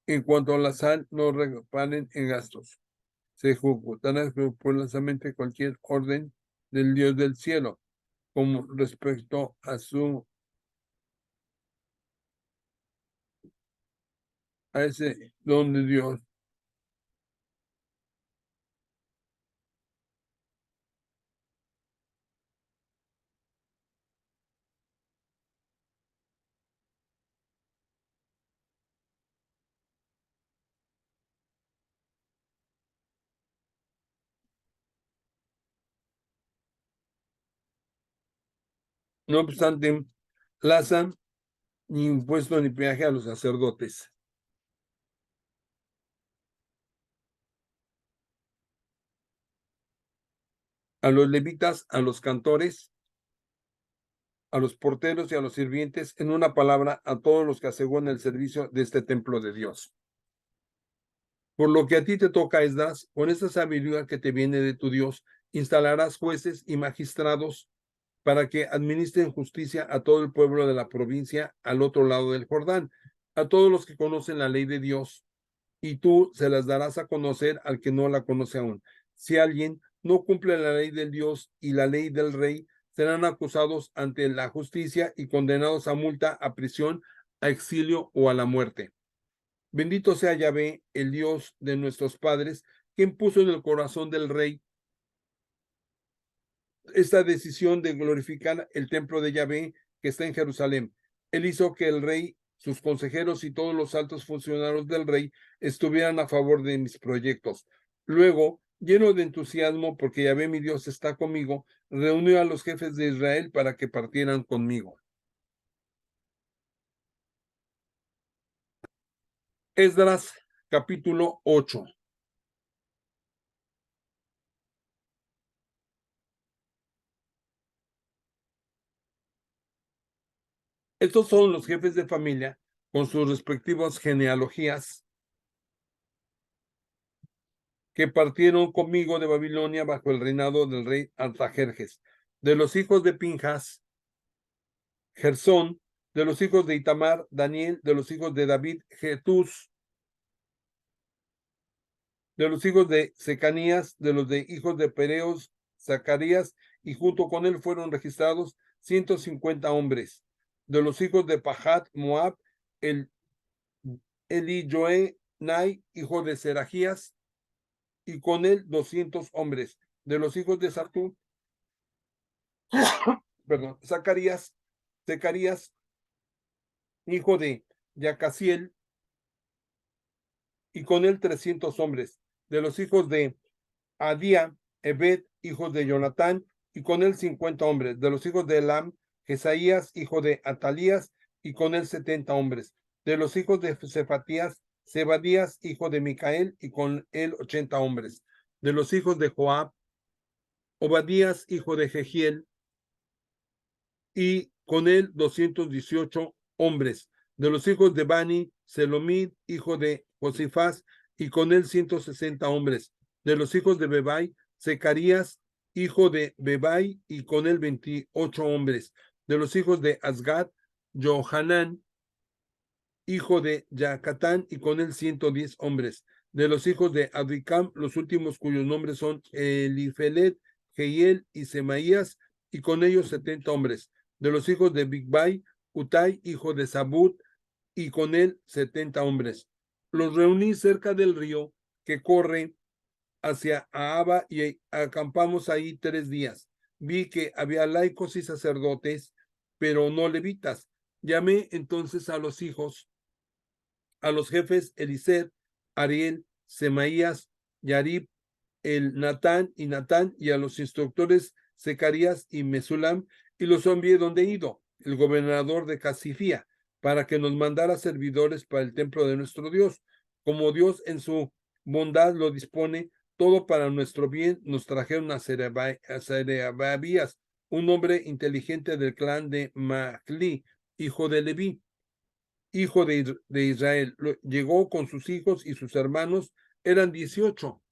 En cuanto a la sal, no reparen en gastos. Se ejecutará escrupulosamente cualquier orden del Dios del cielo, como respecto a ese don de Dios. No obstante, lanzan ni impuesto ni peaje a los sacerdotes, a los levitas, a los cantores, a los porteros y a los sirvientes, en una palabra, a todos los que aseguran el servicio de este templo de Dios. Por lo que a ti te toca, Esdras, con esta sabiduría que te viene de tu Dios, instalarás jueces y magistrados para que administren justicia a todo el pueblo de la provincia al otro lado del Jordán, a todos los que conocen la ley de Dios, y tú se las darás a conocer al que no la conoce aún. Si alguien no cumple la ley del Dios y la ley del rey, serán acusados ante la justicia y condenados a multa, a prisión, a exilio o a la muerte. Bendito sea Yahvé, el Dios de nuestros padres, quien puso en el corazón del rey esta decisión de glorificar el templo de Yahvé que está en Jerusalén. Él hizo que el rey, sus consejeros y todos los altos funcionarios del rey estuvieran a favor de mis proyectos. Luego, lleno de entusiasmo porque Yahvé mi Dios está conmigo, reunió a los jefes de Israel para que partieran conmigo. Esdras, capítulo 8. Estos son los jefes de familia con sus respectivas genealogías que partieron conmigo de Babilonia bajo el reinado del rey Artajerjes. De los hijos de Pinjas, Gersón; de los hijos de Itamar, Daniel; de los hijos de David, Jetús; de los hijos de Secanías; de los de hijos de Pereos, Zacarías, y junto con él fueron registrados 150 hombres. De los hijos de Pahat, Moab, el Elijoenai, hijo de Serajías, y con él 200 hombres. De los hijos de Sartú, perdón, Zacarías, hijo de Yacasiel, y con él 300 hombres. De los hijos de Adía, Ebed, hijos de Jonatán, y con él 50 hombres. De los hijos de Elam, Jesaías, hijo de Atalías, y con él 70 hombres. De los hijos de Cefatías, Zebadías, hijo de Micael, y con él 80 hombres. De los hijos de Joab, Obadías, hijo de Jehiel, y con él 218 hombres. De los hijos de Bani, Selomid, hijo de Josifás, y con él 160 hombres. De los hijos de Bebai, Zecarías, hijo de Bebai, y con él 28 hombres. De los hijos de Asgad, Johanán, hijo de Yacatán, y con él 110 hombres. De los hijos de Adricam, los últimos cuyos nombres son Elifelet, Jehiel y Semaías, y con ellos 70 hombres. De los hijos de Bigbai, Utai, hijo de Sabut, y con él 70 hombres. Los reuní cerca del río que corre hacia Ahaba y acampamos ahí 3 días. Vi que había laicos y sacerdotes, pero no levitas. Llamé entonces a los jefes Elised, Ariel, Semaías, Yarib, el Natán, y a los instructores Zecarías y Mesulam, y los envié donde Ido, el gobernador de Casifía, para que nos mandara servidores para el templo de nuestro Dios. Como Dios en su bondad lo dispone todo para nuestro bien, nos trajeron a Serebabías, un hombre inteligente del clan de Mahli, hijo de Leví, hijo de Israel. Llegó con sus hijos y sus hermanos, eran 18.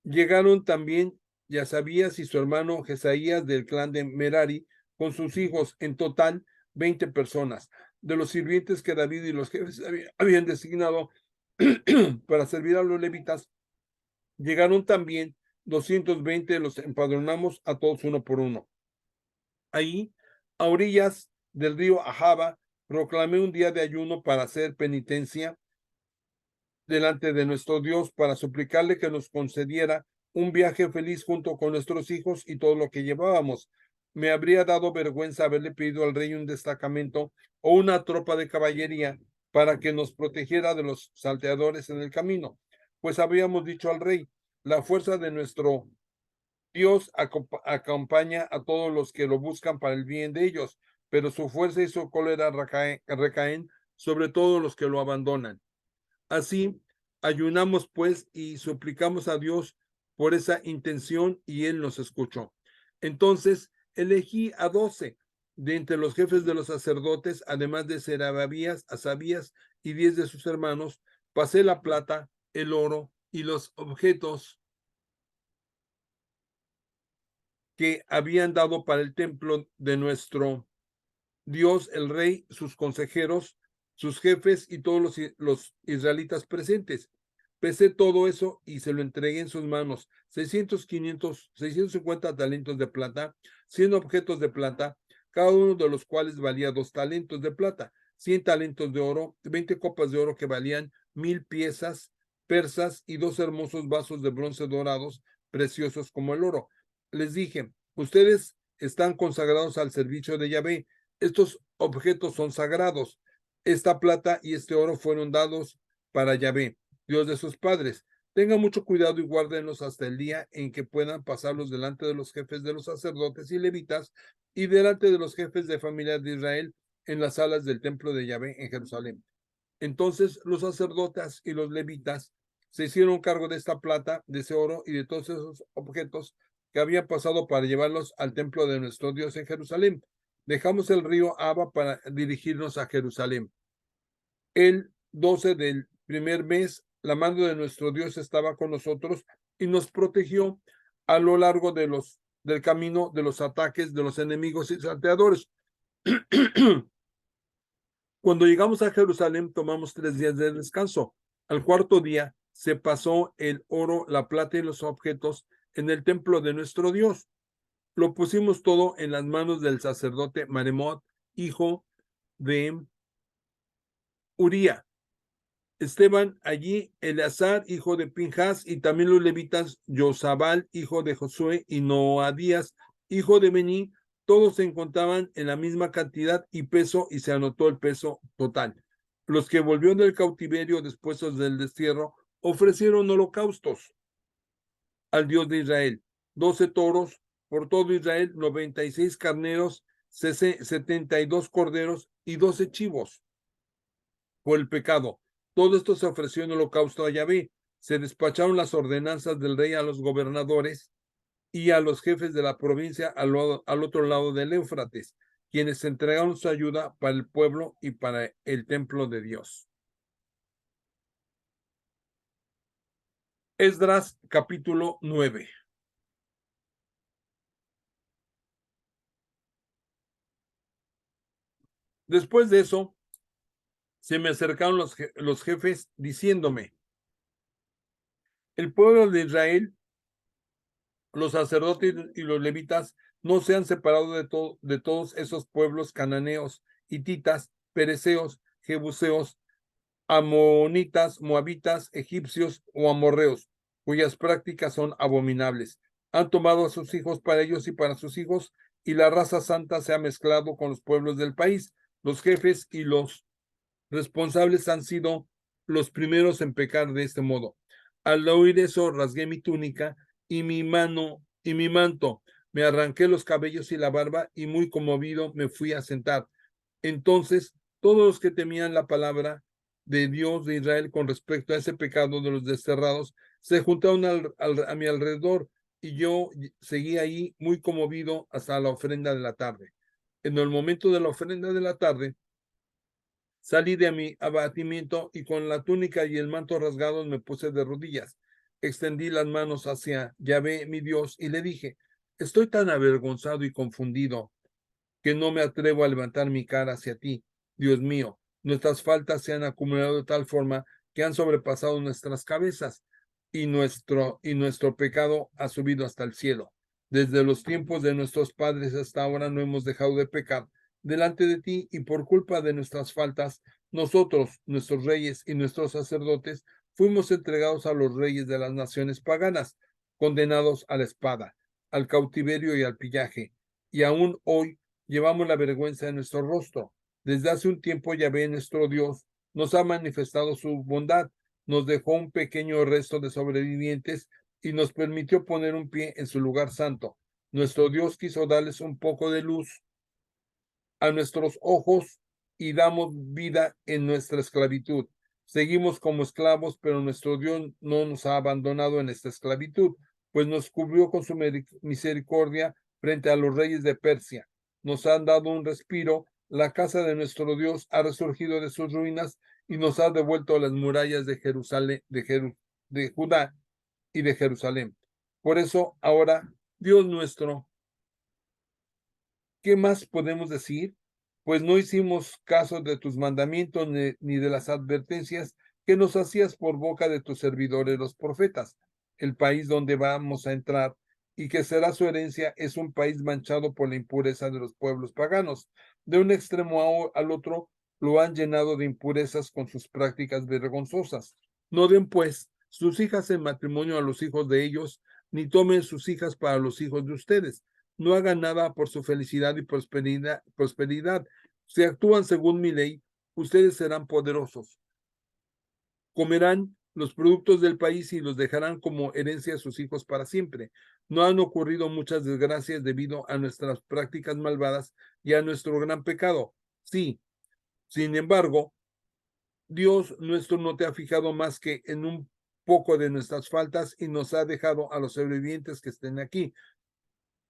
Llegaron también Yasabías y su hermano Jesaías del clan de Merari, con sus hijos, en total 20 personas. De los sirvientes que David y los jefes habían designado para servir a los levitas, Llegaron también 220, los empadronamos a todos uno por uno. Ahí, a orillas del río Ahava, proclamé un día de ayuno para hacer penitencia delante de nuestro Dios, para suplicarle que nos concediera un viaje feliz junto con nuestros hijos y todo lo que llevábamos. Me habría dado vergüenza haberle pedido al rey un destacamento o una tropa de caballería para que nos protegiera de los salteadores en el camino, pues habíamos dicho al rey, la fuerza de nuestro Dios acompaña a todos los que lo buscan para el bien de ellos, pero su fuerza y su cólera recaen sobre todos los que lo abandonan. Así, ayunamos pues y suplicamos a Dios por esa intención y Él nos escuchó. Entonces, elegí a 12 de entre los jefes de los sacerdotes, además de Serabías, Asabías y 10 de sus hermanos, pasé la plata, el oro y los objetos que habían dado para el templo de nuestro Dios, el rey, sus consejeros, sus jefes y todos los israelitas presentes. Pesé todo eso y se lo entregué en sus manos, 650 talentos de plata, 100 objetos de plata, cada uno de los cuales valía 2 talentos de plata, 100 talentos de oro, 20 copas de oro que valían 1000 piezas persas y 2 hermosos vasos de bronce dorados, preciosos como el oro. Les dije, ustedes están consagrados al servicio de Yahvé. Estos objetos son sagrados. Esta plata y este oro fueron dados para Yahvé, Dios de sus padres. Tengan mucho cuidado y guárdenlos hasta el día en que puedan pasarlos delante de los jefes de los sacerdotes y levitas y delante de los jefes de familias de Israel en las salas del templo de Yahvé en Jerusalén. Entonces los sacerdotes y los levitas se hicieron cargo de esta plata, de ese oro y de todos esos objetos que habían pasado para llevarlos al templo de nuestro Dios en Jerusalén. Dejamos el río Abba para dirigirnos a Jerusalén. El 12 del primer mes, la mano de nuestro Dios estaba con nosotros y nos protegió a lo largo del camino de los ataques de los enemigos y salteadores. Cuando llegamos a Jerusalén, tomamos 3 días de descanso. Al cuarto día se pasó el oro, la plata y los objetos en el templo de nuestro Dios. Lo pusimos todo en las manos del sacerdote Maremot, hijo de Uría. Esteban allí, Eleazar, hijo de Pinjas, y también los levitas, Josabal, hijo de Josué, y Noadías, hijo de Bení, todos se encontraban en la misma cantidad y peso, y se anotó el peso total. Los que volvieron del cautiverio después del destierro ofrecieron holocaustos al Dios de Israel, 12 toros por todo Israel, 96 carneros, 72 corderos y 12 chivos por el pecado. Todo esto se ofreció en holocausto a Yahvé. Se despacharon las ordenanzas del rey a los gobernadores y a los jefes de la provincia al otro lado del Éufrates, quienes entregaron su ayuda para el pueblo y para el templo de Dios. Esdras capítulo 9. Después de eso, se me acercaron los jefes diciéndome, el pueblo de Israel, los sacerdotes y los levitas no se han separado de todos esos pueblos cananeos, hititas, pereceos, jebuseos, amonitas, moabitas, egipcios o amorreos, cuyas prácticas son abominables. Han tomado a sus hijos para ellos y para sus hijos, y la raza santa se ha mezclado con los pueblos del país. Los jefes y los responsables han sido los primeros en pecar de este modo. Al oír eso, rasgué mi túnica y mi mano y mi manto. Me arranqué los cabellos y la barba y muy conmovido me fui a sentar. Entonces, todos los que temían la palabra de Dios de Israel con respecto a ese pecado de los desterrados se juntaron a mi alrededor y yo seguí ahí muy conmovido hasta la ofrenda de la tarde. En el momento de la ofrenda de la tarde, salí de mi abatimiento y con la túnica y el manto rasgados me puse de rodillas. Extendí las manos hacia Yahvé, mi Dios, y le dije, estoy tan avergonzado y confundido que no me atrevo a levantar mi cara hacia ti, Dios mío. Nuestras faltas se han acumulado de tal forma que han sobrepasado nuestras cabezas. y nuestro pecado ha subido hasta el cielo. Desde los tiempos de nuestros padres hasta ahora no hemos dejado de pecar delante de ti, y por culpa de nuestras faltas, nosotros, nuestros reyes y nuestros sacerdotes, fuimos entregados a los reyes de las naciones paganas, condenados a la espada, al cautiverio y al pillaje, y aún hoy llevamos la vergüenza en nuestro rostro. Desde hace un tiempo Yahvé, nuestro Dios, nos ha manifestado su bondad, nos dejó un pequeño resto de sobrevivientes y nos permitió poner un pie en su lugar santo. Nuestro Dios quiso darles un poco de luz a nuestros ojos y damos vida en nuestra esclavitud. Seguimos como esclavos, pero nuestro Dios no nos ha abandonado en esta esclavitud, pues nos cubrió con su misericordia frente a los reyes de Persia. Nos han dado un respiro, la casa de nuestro Dios ha resurgido de sus ruinas y nos ha devuelto las murallas de Jerusalén, de Judá y de Jerusalén. Por eso ahora, Dios nuestro, ¿qué más podemos decir? Pues no hicimos caso de tus mandamientos ni de las advertencias que nos hacías por boca de tus servidores los profetas. El país donde vamos a entrar y que será su herencia es un país manchado por la impureza de los pueblos paganos. De un extremo al otro lo han llenado de impurezas con sus prácticas vergonzosas. No den, pues, sus hijas en matrimonio a los hijos de ellos, ni tomen sus hijas para los hijos de ustedes. No hagan nada por su felicidad y prosperidad. Si actúan según mi ley, ustedes serán poderosos. Comerán los productos del país y los dejarán como herencia a sus hijos para siempre. No han ocurrido muchas desgracias debido a nuestras prácticas malvadas y a nuestro gran pecado. Sí, sin embargo, Dios nuestro no te ha fijado más que en un poco de nuestras faltas y nos ha dejado a los sobrevivientes que estén aquí.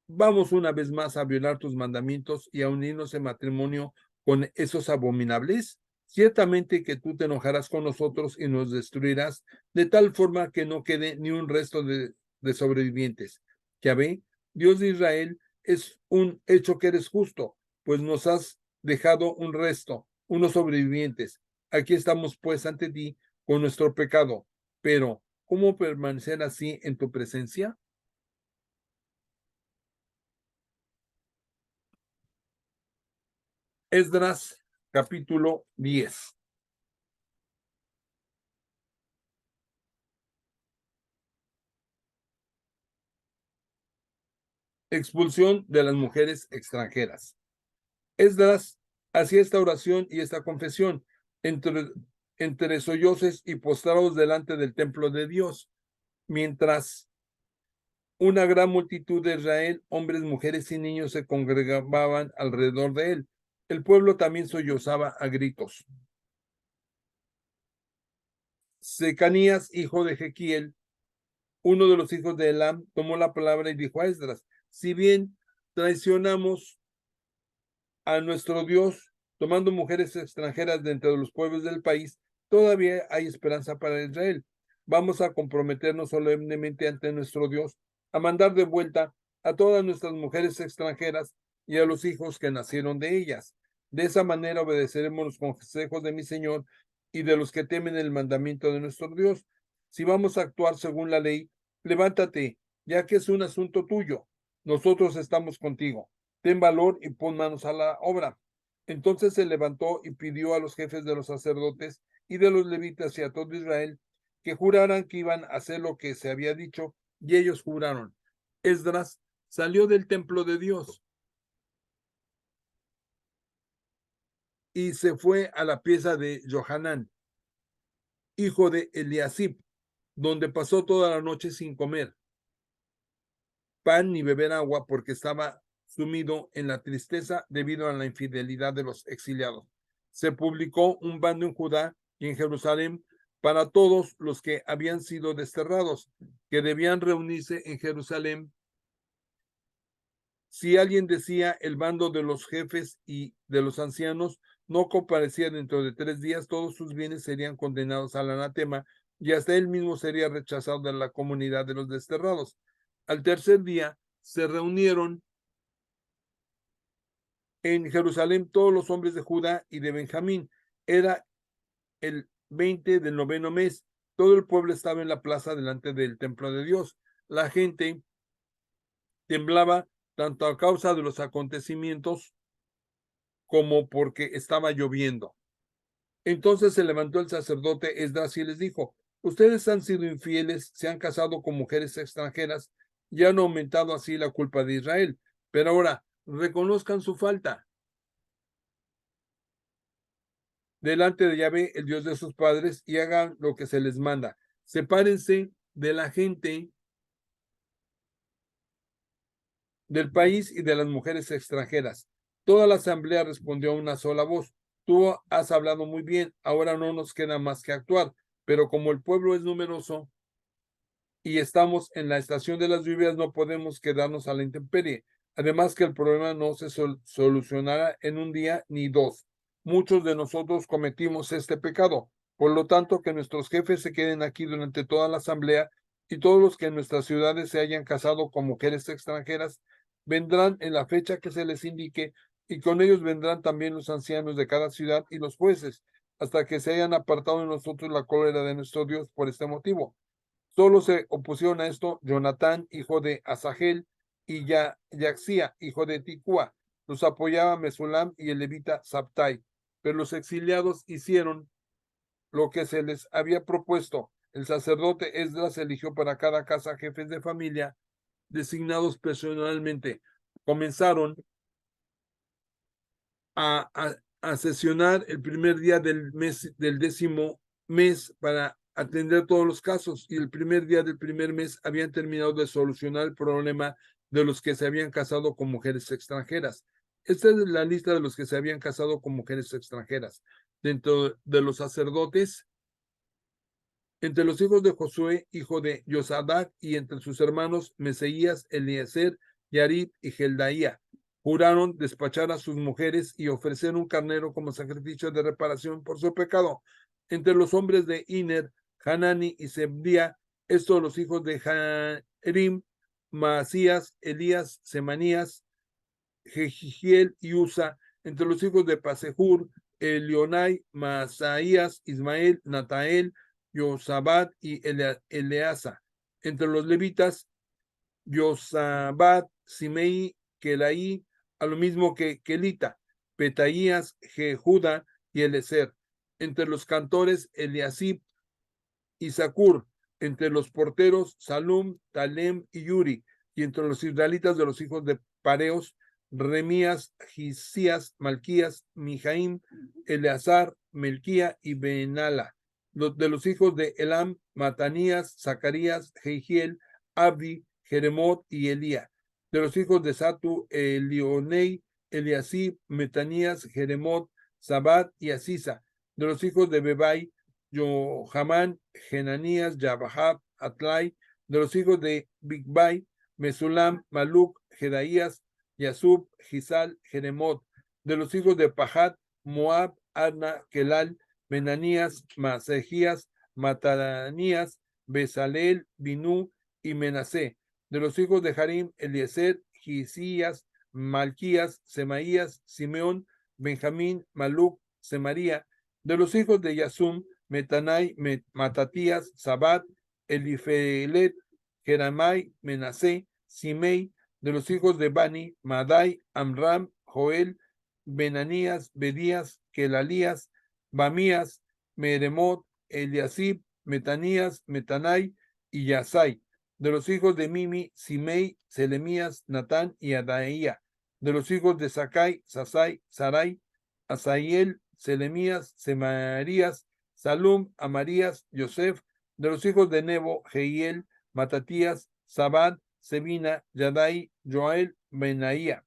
Vamos una vez más a violar tus mandamientos y a unirnos en matrimonio con esos abominables. Ciertamente que tú te enojarás con nosotros y nos destruirás de tal forma que no quede ni un resto de sobrevivientes. Yahvé, Dios de Israel, es un hecho que eres justo, pues nos has dejado un resto, unos sobrevivientes. Aquí estamos pues ante ti con nuestro pecado. Pero, ¿cómo permanecer así en tu presencia? Esdras capítulo 10. Expulsión de las mujeres extranjeras. Esdras hacía esta oración y esta confesión entre, entre sollozos y postrados delante del templo de Dios, mientras una gran multitud de Israel, hombres, mujeres y niños, se congregaban alrededor de él. El pueblo también sollozaba a gritos. Secanías, hijo de Jequiel, uno de los hijos de Elam, tomó la palabra y dijo a Esdras: si bien traicionamos a nuestro Dios tomando mujeres extranjeras de entre los pueblos del país, todavía hay esperanza para Israel. Vamos a comprometernos solemnemente ante nuestro Dios a mandar de vuelta a todas nuestras mujeres extranjeras y a los hijos que nacieron de ellas. De esa manera obedeceremos los consejos de mi Señor y de los que temen el mandamiento de nuestro Dios. Si vamos a actuar según la ley, levántate, ya que es un asunto tuyo. Nosotros estamos contigo. Ten valor y pon manos a la obra. Entonces se levantó y pidió a los jefes de los sacerdotes y de los levitas y a todo Israel que juraran que iban a hacer lo que se había dicho, y ellos juraron. Esdras salió del templo de Dios y se fue a la pieza de Johanán, hijo de Eliasib, donde pasó toda la noche sin comer pan ni beber agua, porque estaba sumido en la tristeza debido a la infidelidad de los exiliados. Se publicó un bando en Judá y en Jerusalén para todos los que habían sido desterrados, que debían reunirse en Jerusalén. Si alguien decía el bando de los jefes y de los ancianos no comparecía dentro de 3 días, todos sus bienes serían condenados al anatema y hasta él mismo sería rechazado de la comunidad de los desterrados. Al tercer día se reunieron en Jerusalén todos los hombres de Judá y de Benjamín. Era el 20 del noveno mes. Todo el pueblo estaba en la plaza delante del templo de Dios. La gente temblaba tanto a causa de los acontecimientos como porque estaba lloviendo. Entonces se levantó el sacerdote Esdras y les dijo: ustedes han sido infieles, se han casado con mujeres extranjeras y han aumentado así la culpa de Israel. Pero ahora reconozcan su falta delante de Yahvé, el Dios de sus padres, y hagan lo que se les manda. Sepárense de la gente del país y de las mujeres extranjeras. Toda la asamblea respondió a una sola voz: tú has hablado muy bien, ahora no nos queda más que actuar, pero como el pueblo es numeroso y estamos en la estación de las lluvias, no podemos quedarnos a la intemperie. Además que el problema no se solucionará en un día ni dos. Muchos de nosotros cometimos este pecado, por lo tanto que nuestros jefes se queden aquí durante toda la asamblea, y todos los que en nuestras ciudades se hayan casado con mujeres extranjeras vendrán en la fecha que se les indique, y con ellos vendrán también los ancianos de cada ciudad y los jueces, hasta que se hayan apartado de nosotros la cólera de nuestro Dios por este motivo. Solo se opusieron a esto Jonatán, hijo de Asahel, y Yaxía, hijo de Ticúa. Los apoyaba Mesulam y el levita Sabtai. Pero los exiliados hicieron lo que se les había propuesto. El sacerdote Esdras eligió para cada casa jefes de familia designados personalmente. Comenzaron a sesionar el primer día del mes, del 10º mes, para atender todos los casos, y el primer día del primer mes habían terminado de solucionar el problema de los que se habían casado con mujeres extranjeras. Esta es la lista de los que se habían casado con mujeres extranjeras. Dentro de los sacerdotes, entre los hijos de Josué, hijo de Yosadac, y entre sus hermanos Meseías, Eliezer, Yarib y Geldaía, juraron despachar a sus mujeres y ofrecer un carnero como sacrificio de reparación por su pecado. Entre los hombres de Iner, Hanani y Sebdía, estos los hijos de Jerim, Maasías, Elías, Semanías, Jehiel y Usa. Entre los hijos de Pasehur, Elionai, Masaías, Ismael, Natael, Yosabat y Eleasa. Entre los levitas, Yosabat, Simei, Kelaí, a lo mismo que Kelita, Petaías, Jehuda y Elezer. Entre los cantores, Eliasib y Zacur. Entre los porteros, Salum, Talem y Yuri. Y entre los israelitas de los hijos de Pareos, Remías, Gisías, Malquías, Mijaim, Eleazar, Melquía y Benala. De los hijos de Elam, Matanías, Zacarías, Jehiel, Abdi, Jeremot y Elía. De los hijos de Satu, Elionei, Eliasib, Metanías, Jeremot, Sabat y Asisa. De los hijos de Bebai, Johamán, Genanías, Yabahab, Atlai. De los hijos de Bigbai, Mesulam, Maluk, Jedaías, Yasub, Gisal, Jeremot. De los hijos de Pahat, Moab, Adna, Kelal, Menanías, Masejías, Matanías, Besaleel, Binú y Menasé. De los hijos de Harim, Eliezer, Gisías, Malquías, Semaías, Simeón, Benjamín, Maluk, Semaría. De los hijos de Yasum, Metanai, Matatías, Sabat, Elifelet, Jeramai, Menasé, Simei. De los hijos de Bani, Madai, Amram, Joel, Benanías, Bedías, Kelalías, Bamías, Meremot, Eliasib, Metanías, Metanai y Yasai. De los hijos de Mimi, Simei, Selemías, Natán y Adaía. De los hijos de Sakai, Sasai, Sarai, Asaiel, Selemías, Semarías, Salum, Amarías, Yosef. De los hijos de Nebo, Jehiel, Matatías, Sabad, Sebina, Yadai, Joel, Benaía.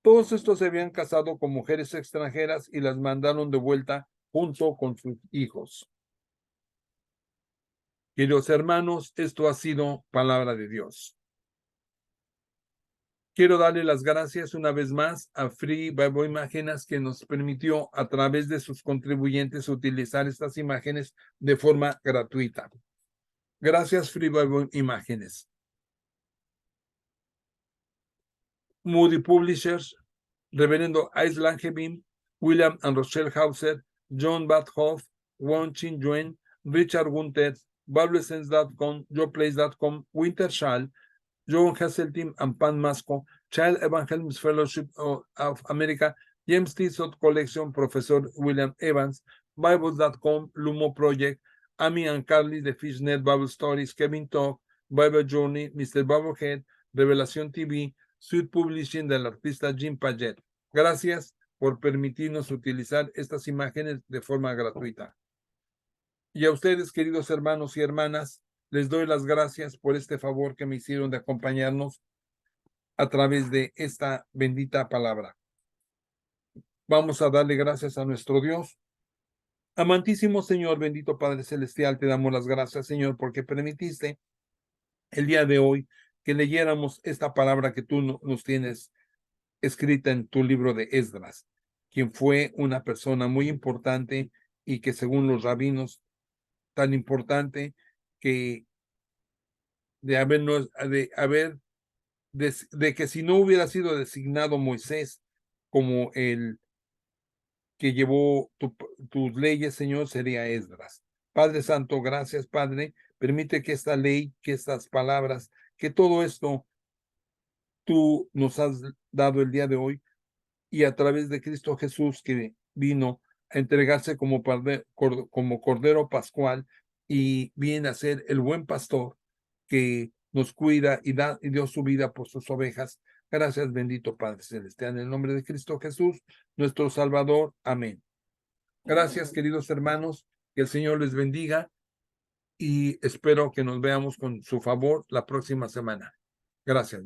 Todos estos se habían casado con mujeres extranjeras y las mandaron de vuelta junto con sus hijos. Queridos hermanos, esto ha sido palabra de Dios. Quiero darle las gracias una vez más a Free Bible Imágenes, que nos permitió a través de sus contribuyentes utilizar estas imágenes de forma gratuita. Gracias, Free Bible Imágenes. Moody Publishers, Reverendo Island Hebim, William and Rochelle Hauser, John Badhoff, Won Chin Yuen, Richard Gunther, BibleSense.com, JoePlace.com, Wintershall, John Hasseltine and Pan Masco, Child Evangelism Fellowship of America, James Tissot Collection, Professor William Evans, Bibles.com, Lumo Project, Amy and Carly, The Fishnet Bible Stories, Kevin Talk, Bible Journey, Mr. Bubblehead, Revelación TV, Sweet Publishing del artista Jim Paget. Gracias por permitirnos utilizar estas imágenes de forma gratuita. Y a ustedes, queridos hermanos y hermanas, les doy las gracias por este favor que me hicieron de acompañarnos a través de esta bendita palabra. Vamos a darle gracias a nuestro Dios. Amantísimo Señor, bendito Padre Celestial, te damos las gracias, Señor, porque permitiste el día de hoy que leyéramos esta palabra que tú nos tienes escrita en tu libro de Esdras, quien fue una persona muy importante y que según los rabinos, tan importante que de que si no hubiera sido designado Moisés como el que llevó tus leyes, Señor, sería Esdras. Padre Santo, gracias, Padre. Permite que esta ley, que estas palabras, que todo esto tú nos has dado el día de hoy y a través de Cristo Jesús que vino a entregarse como Cordero Pascual y viene a ser el buen pastor que nos cuida y dio su vida por sus ovejas. Gracias, bendito Padre Celestial, en el nombre de Cristo Jesús, nuestro Salvador. Amén. Gracias, queridos hermanos, que el Señor les bendiga y espero que nos veamos con su favor la próxima semana. Gracias.